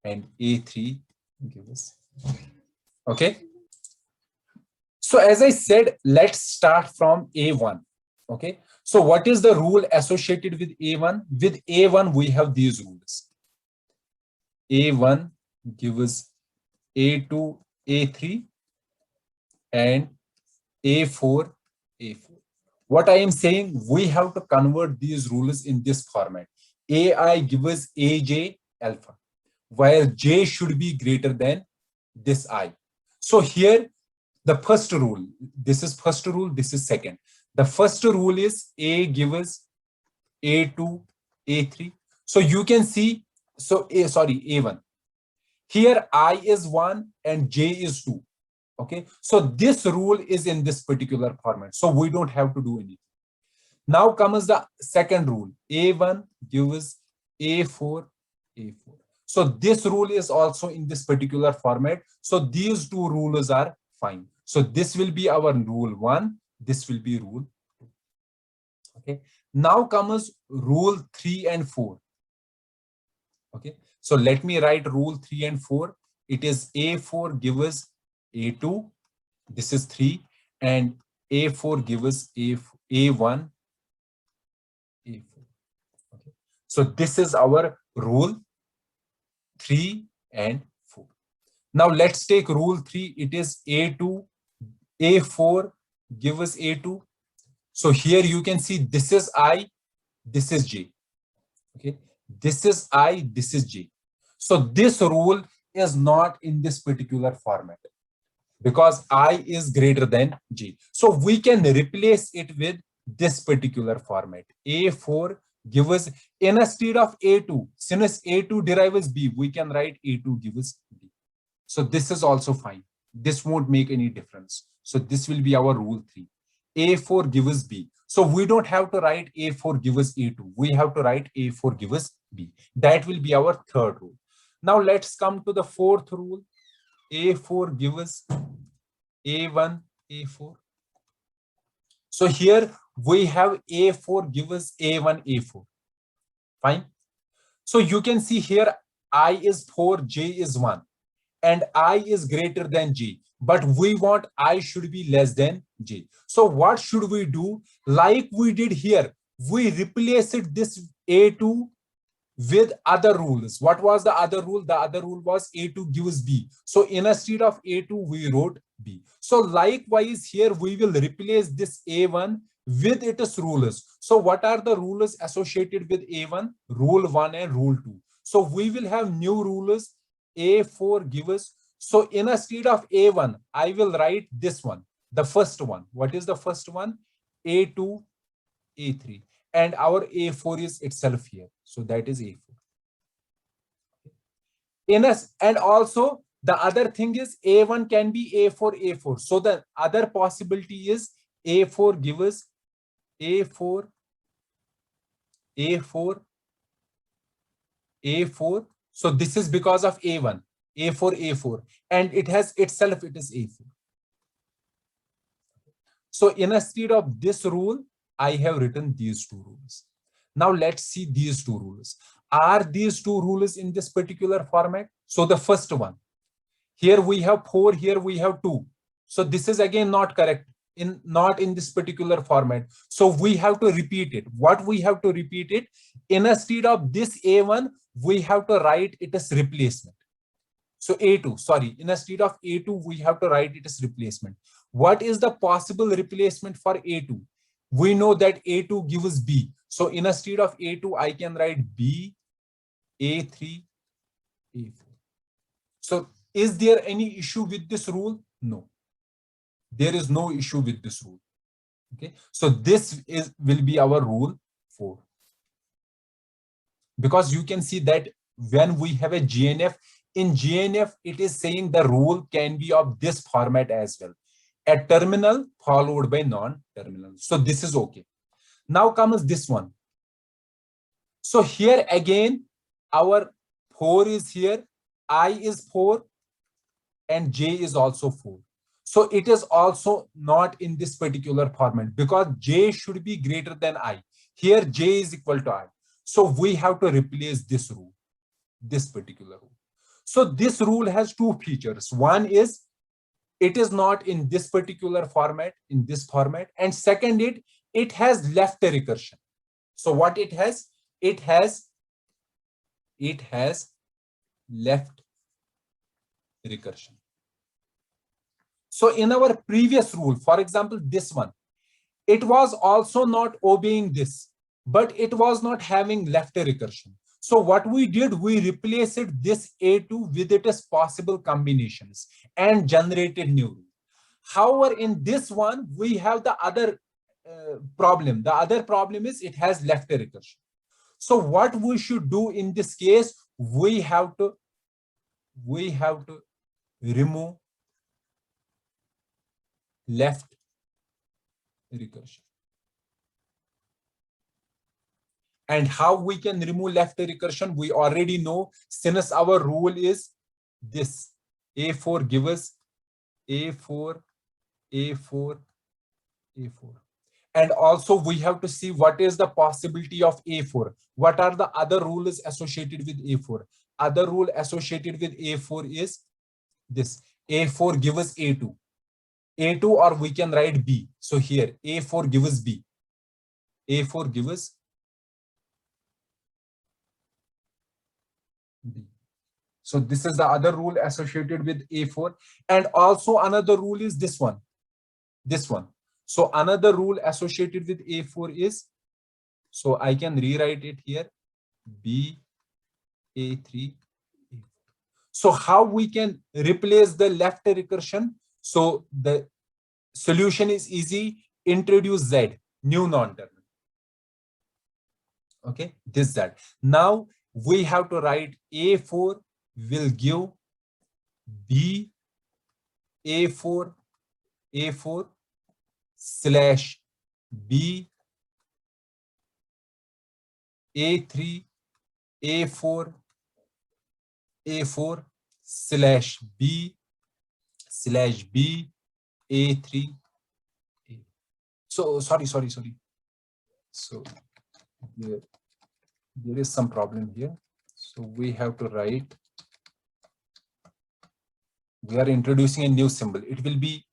and A3 gives. Okay. So as I said, let's start from A1. Okay. So what is the rule associated with A1? With A1, we have these rules. A1 gives A2, A3, and A4, A4. What I am saying, we have to convert these rules in this format. AI gives AJ alpha, where J should be greater than this I. So here, the first rule, this is first rule, this is second. The first rule is A gives A2, A3. So you can see, so A1. Here I is 1 and J is 2. Okay, so this rule is in this particular format. So we don't have to do anything. Now comes the second rule. A1 gives A4, A4. So this rule is also in this particular format. So these two rules are fine. So this will be our rule 1. This will be rule 2. Okay. Now comes rule 3 and 4. Okay. So let me write rule 3 and 4. It is A4 gives A2. This is 3. And A4 gives A1. A4. Okay. So this is our rule 3 and 4. Now let's take rule 3. It is A2, A4 gives A2. So here you can see this is I, this is J. Okay. This is I, this is J. So this rule is not in this particular format because I is greater than J. So we can replace it with this particular format. A4 gives, instead of A2, since A2 derives B, we can write A2 gives B. So this is also fine. This won't make any difference. So this will be our rule 3. A4 gives B. So we don't have to write A4 gives A2. We have to write A4 gives B. That will be our third rule. Now let's come to the fourth rule. A4 gives A1, A4. So here we have A4 give us A1, A4. Fine. So you can see here I is 4, J is 1, and I is greater than J. But we want I should be less than J. So what should we do? Like we did here, we replaced this A2 with other rules. What was the other rule? The other rule was A2 gives B. So instead of A2, we wrote B. So likewise here, we will replace this A1 with its rules. So what are the rules associated with A1? Rule 1 and rule 2. So we will have new rules. A4 gives. So instead of A1, I will write this one, the first one. What is the first one? A2, A3. And our A4 is itself here. So that is A4. And also the other thing is A1 can be A4, A4. So the other possibility is A4 give us A4, A4, A4. So this is because of A1, A4, A4. And it has itself, it is A4. So instead of this rule, I have written these two rules. Now let's see these two rules. Are these two rules in this particular format? So the first one, here we have 4, here we have 2. So this is again not correct, not in this particular format. So we have to repeat it. What we have to repeat it? Instead of this A1, we have to write it as replacement. So A2, sorry, instead of A2, we have to write it as replacement. What is the possible replacement for A2? We know that A2 gives B. So instead of A2, I can write B, A3, A4. So is there any issue with this rule? No. There is no issue with this rule. Okay. So this will be our rule 4. Because you can see that when we have a GNF, in GNF, it is saying the rule can be of this format as well. A terminal followed by non-terminal. So this is okay. Now comes this one. So here again, our 4 is here, I is 4, and J is also 4. So it is also not in this particular format because J should be greater than I. Here J is equal to I. So we have to replace this rule, this particular rule. So this rule has two features. One is it is not in this particular format, in this format. And second, it has left a recursion. So what it has? It has left recursion. So in our previous rule, for example, this one, it was also not obeying this, but it was not having left a recursion. So what we did, we replaced this A2 with its possible combinations and generated new rule. However, in this one, we have the other problem. The other problem is it has left a recursion. So what we should do in this case, we have to remove left recursion. And how we can remove left recursion, we already know, since our rule is this: A4 give us A4, A4, A4. And also we have to see what is the possibility of A4. What are the other rules associated with A4? Other rule associated with A4 is this: A4 give us A2. A2, or we can write B. So here A4 give us B. A4 give us B. So this is the other rule associated with A4. And also another rule is this one. This one. So another rule associated with A4 is, so I can rewrite it here, B, A3, A4. So how we can replace the left recursion? So the solution is easy. Introduce Z, new non-terminal. Okay, this Z. Now we have to write A4 will give B, A4, A4 slash B, A3, A4, A4 slash B, A3, A. So sorry. So there is some problem here. So we have to write, we are introducing a new symbol. It will be,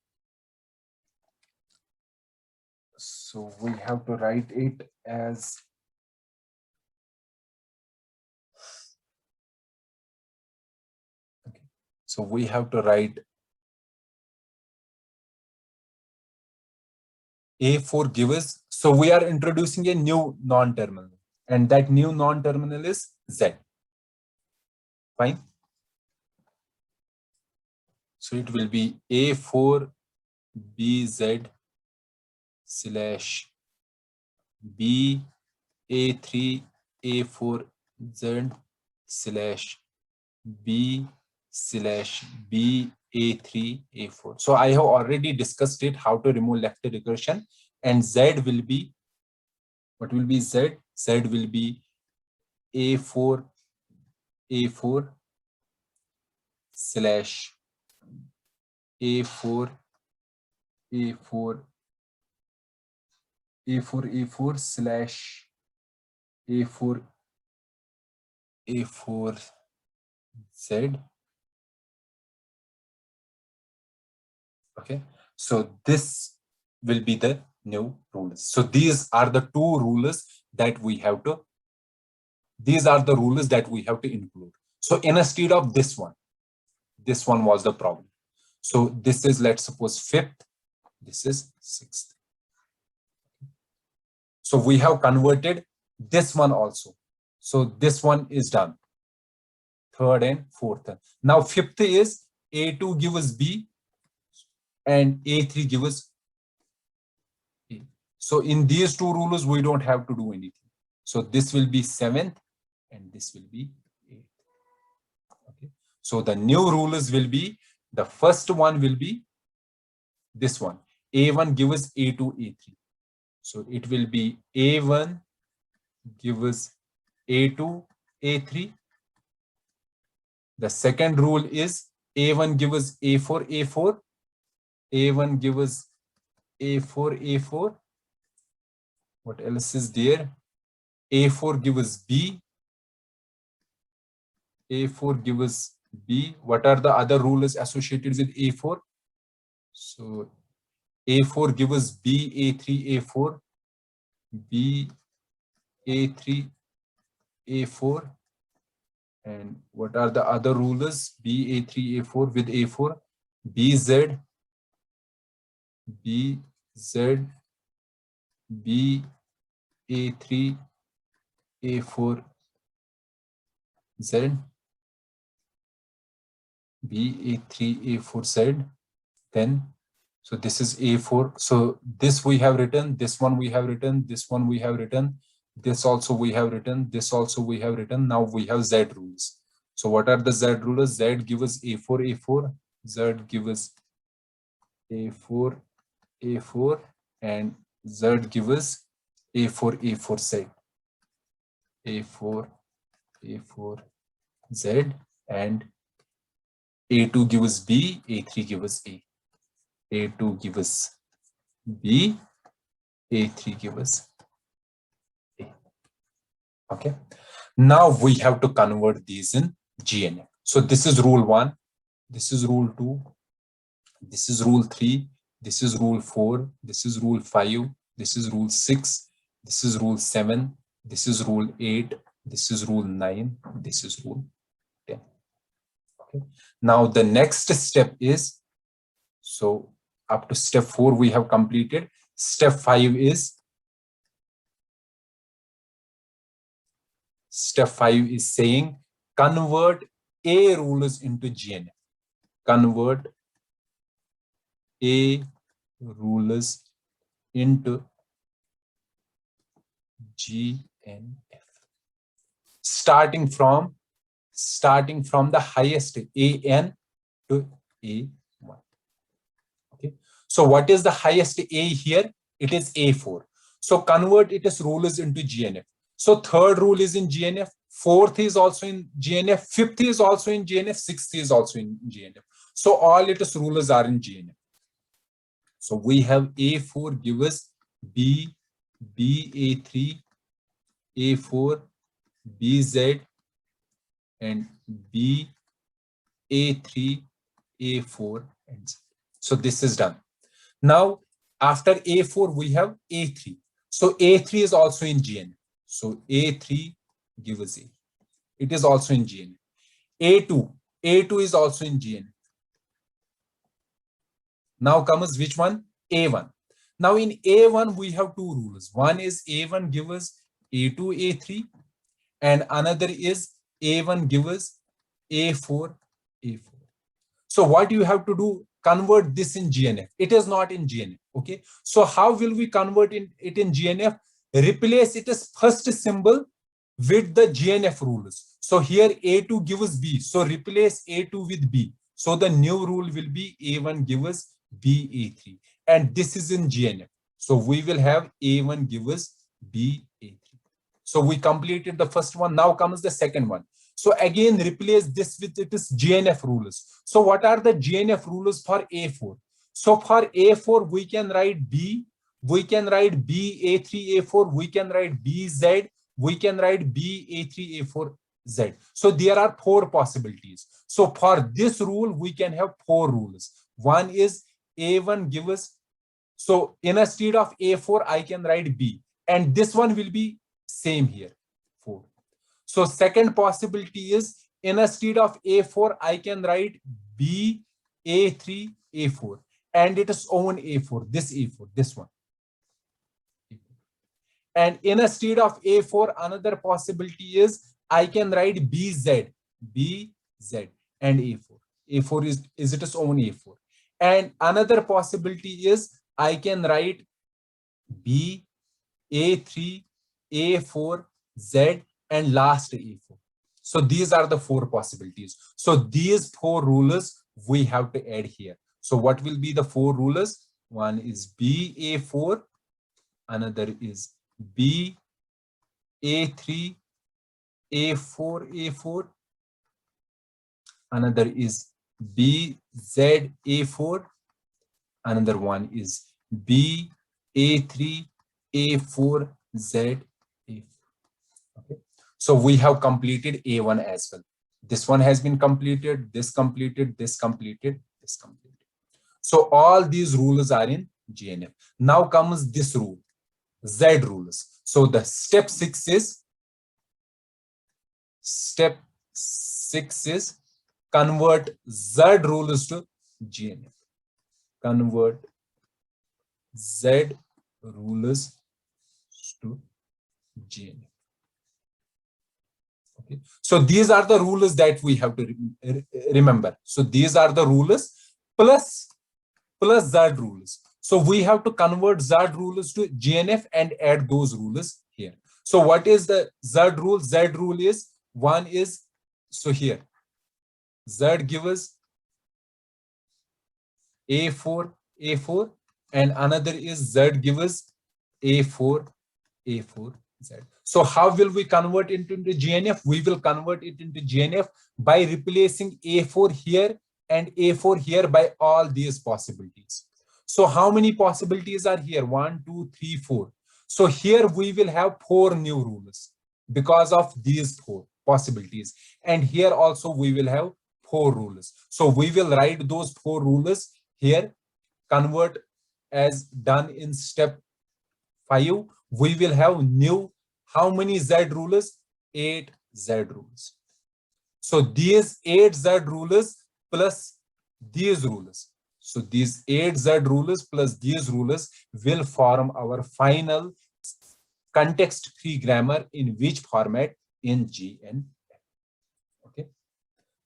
so we have to write it as, okay. So we have to write A4 give us, so we are introducing a new non-terminal, and that new non-terminal is Z. Fine. So it will be A4 BZ slash B A3 A4 Z slash B slash B A3 A4. So I have already discussed it, how to remove left recursion, and Z will be, what will be Z? Z will be A4 A4 slash A4 A4 A4 A4 slash A4 A4 Z. Okay, so this will be the new rules. So these are the two rules that we have to, these are the rules that we have to include. So instead of this one was the problem. So this is, let's suppose, fifth, this is sixth. So we have converted this one also. So this one is done. Third and fourth. Now fifth is A2 give us B and A3 give us A. So in these two rules, we don't have to do anything. So this will be seventh and this will be eighth. Okay. So the new rules will be, the first one will be this one. A1 give us A2, A3. So it will be A1 give us A2, A3. The second rule is A1 give us A4, A4. A1 give us A4, A4. What else is there? A4 give us B. A4 give us B. What are the other rules associated with A4? So A4 give us B, A3, A4. B, A3, A4. And what are the other rules? B, A3, A4 with A4. BZ, BZ, B, A3, A4, Z. B, A3, A4, Z. Then, so this is A4. So this we have written, this one we have written, this one we have written, this also we have written, this also we have written. Now we have Z rules. So what are the Z rules? Z give us A4, A4, Z give us A4, A4, and Z give us A4, A4, Z. A4, A4, Z, and A2 give us B, A3 give us A. A2 give us B, A3 give us A. Okay. Now we have to convert these in GNF. So this is rule 1, this is rule 2, this is rule 3, this is rule 4, this is rule 5, this is rule 6, this is rule 7, this is rule 8, this is rule 9, this is rule 10. Okay. Now the next step is, so up to step 4 we have completed. Step 5 is, step 5 is saying convert A rules into GNF. Convert A rules into GNF. Starting from the highest AN to A1. Okay. So what is the highest A here? It is A4. So convert it as rules into GNF. So third rule is in GNF, fourth is also in GNF, fifth is also in GNF, sixth is also in GNF. So all its rules are in GNF. So we have A4 give us B, BA3, A4, BZ, and BA3, A4, and Z. So this is done. Now, after A4, we have A3. So A3 is also in GN. So A3 give us A. It is also in GN. A2 is also in GN. Now comes which one? A1. Now in A1, we have two rules. One is A1 give us A2, A3, and another is A1 give us A4, A4. So what you have to do, convert this in GNF. It is not in GNF. Okay. So how will we convert it in GNF? Replace its first symbol with the GNF rules. So here A2 gives B. So replace A2 with B. So the new rule will be A1 gives B A3. And this is in GNF. So we will have A1 gives B A3. So we completed the first one. Now comes the second one. So again, replace this with its GNF rules. So what are the GNF rules for A4? So for A4, we can write B, we can write B A3 A4, we can write BZ, we can write B A3 A4 Z. So there are four possibilities. So for this rule, we can have four rules. One is A1 gives us, so instead of A4, I can write B. And this one will be same here, 4. So second possibility is instead of A4, I can write B, A3, A4. And it is own A4, this one. And instead of A4, another possibility is I can write BZ, BZ, and A4. A4 is its own A4. And another possibility is I can write B, A3, A4, Z, and last A4. So these are the four possibilities. So these four rules we have to add here. So what will be the four rules? One is B, A4, another is B, A3, A4, A4, another is B, Z, A4, another one is B, A3, A4, Z, A4. Okay. So we have completed A1 as well. This one has been completed, this completed, this completed, this completed. So all these rules are in GNF. Now comes this rule, Z rules. So the step 6 is convert Z rules to GNF. Convert Z rules to GNF. Okay. So these are the rules that we have to remember. So these are the rules plus Z rules. So we have to convert Z rules to GNF and add those rules here. So what is the Z rule? Z rule is one is, so here Z gives us A4, A4, and another is Z gives us A4, A4, Z. So how will we convert it into GNF? We will convert it into GNF by replacing A4 here and A4 here by all these possibilities. So how many possibilities are here? 1, 2, 3, 4. So here we will have 4 new rules because of these 4 possibilities. And here also we will have 4 rules. So we will write those 4 rules here, convert as done in step 5. We will have new, how many Z rules? 8 Z rules. So these 8 Z rules plus these rules. So these 8 Z rules plus these rules will form our final context-free grammar in which format? In GNF. Okay.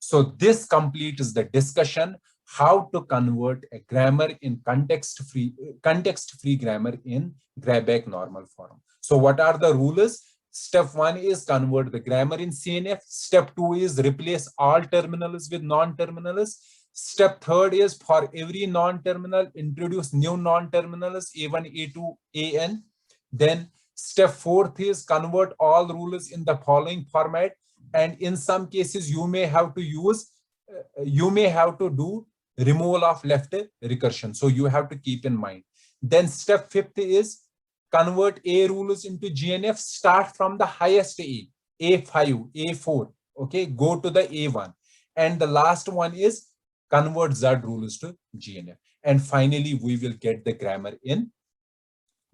So this completes the discussion how to convert a grammar in context-free grammar in Grabeck normal form. So what are the rules? Step 1 is convert the grammar in CNF. Step 2 is replace all terminals with non-terminals. Step 3 is for every non-terminal, introduce new non-terminals A1, A2, AN. Then step 4 is convert all rules in the following format. And in some cases, you may have to do removal of left recursion. So you have to keep in mind. Then step 5 is convert A rules into GNF, start from the highest A5, A4, okay, go to the A1. And the last one is convert Z rules to GNF. And finally, we will get the grammar in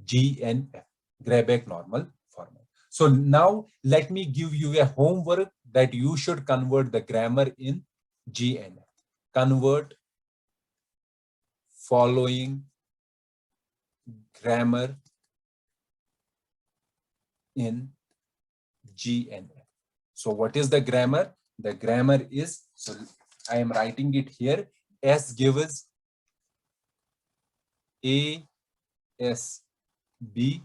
GNF, Greibach normal format. So now let me give you a homework that you should convert the grammar in GNF. Convert following grammar in GNF. So what is the grammar? The grammar is, so I am writing it here, S gives A, S, B,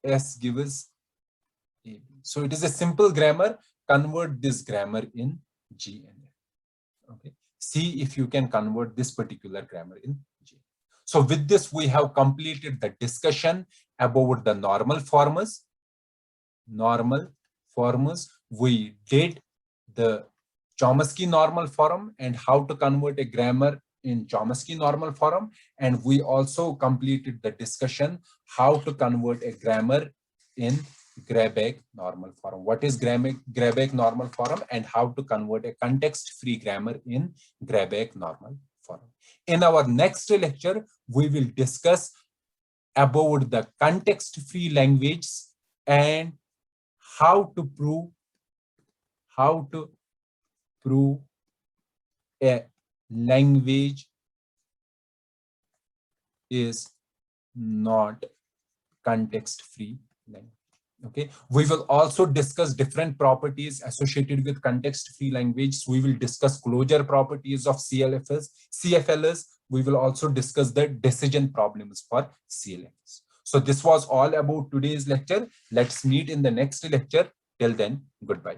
S gives A, B. So it is a simple grammar. Convert this grammar in GNF. Okay. See if you can convert this particular grammar in GNF. So with this, we have completed the discussion about the normal forms. We did the Chomsky normal form and how to convert a grammar in Chomsky normal form. And we also completed the discussion how to convert a grammar in Greibach normal form. What is Greibach normal form and how to convert a context-free grammar in Greibach normal form. In our next lecture, we will discuss about the context-free language and how to prove a language is not context-free language. Okay, we will also discuss different properties associated with context-free language. We will discuss closure properties of CFLs. We will also discuss the decision problems for CLFs. So this was all about today's lecture. Let's meet in the next lecture. Till then, goodbye.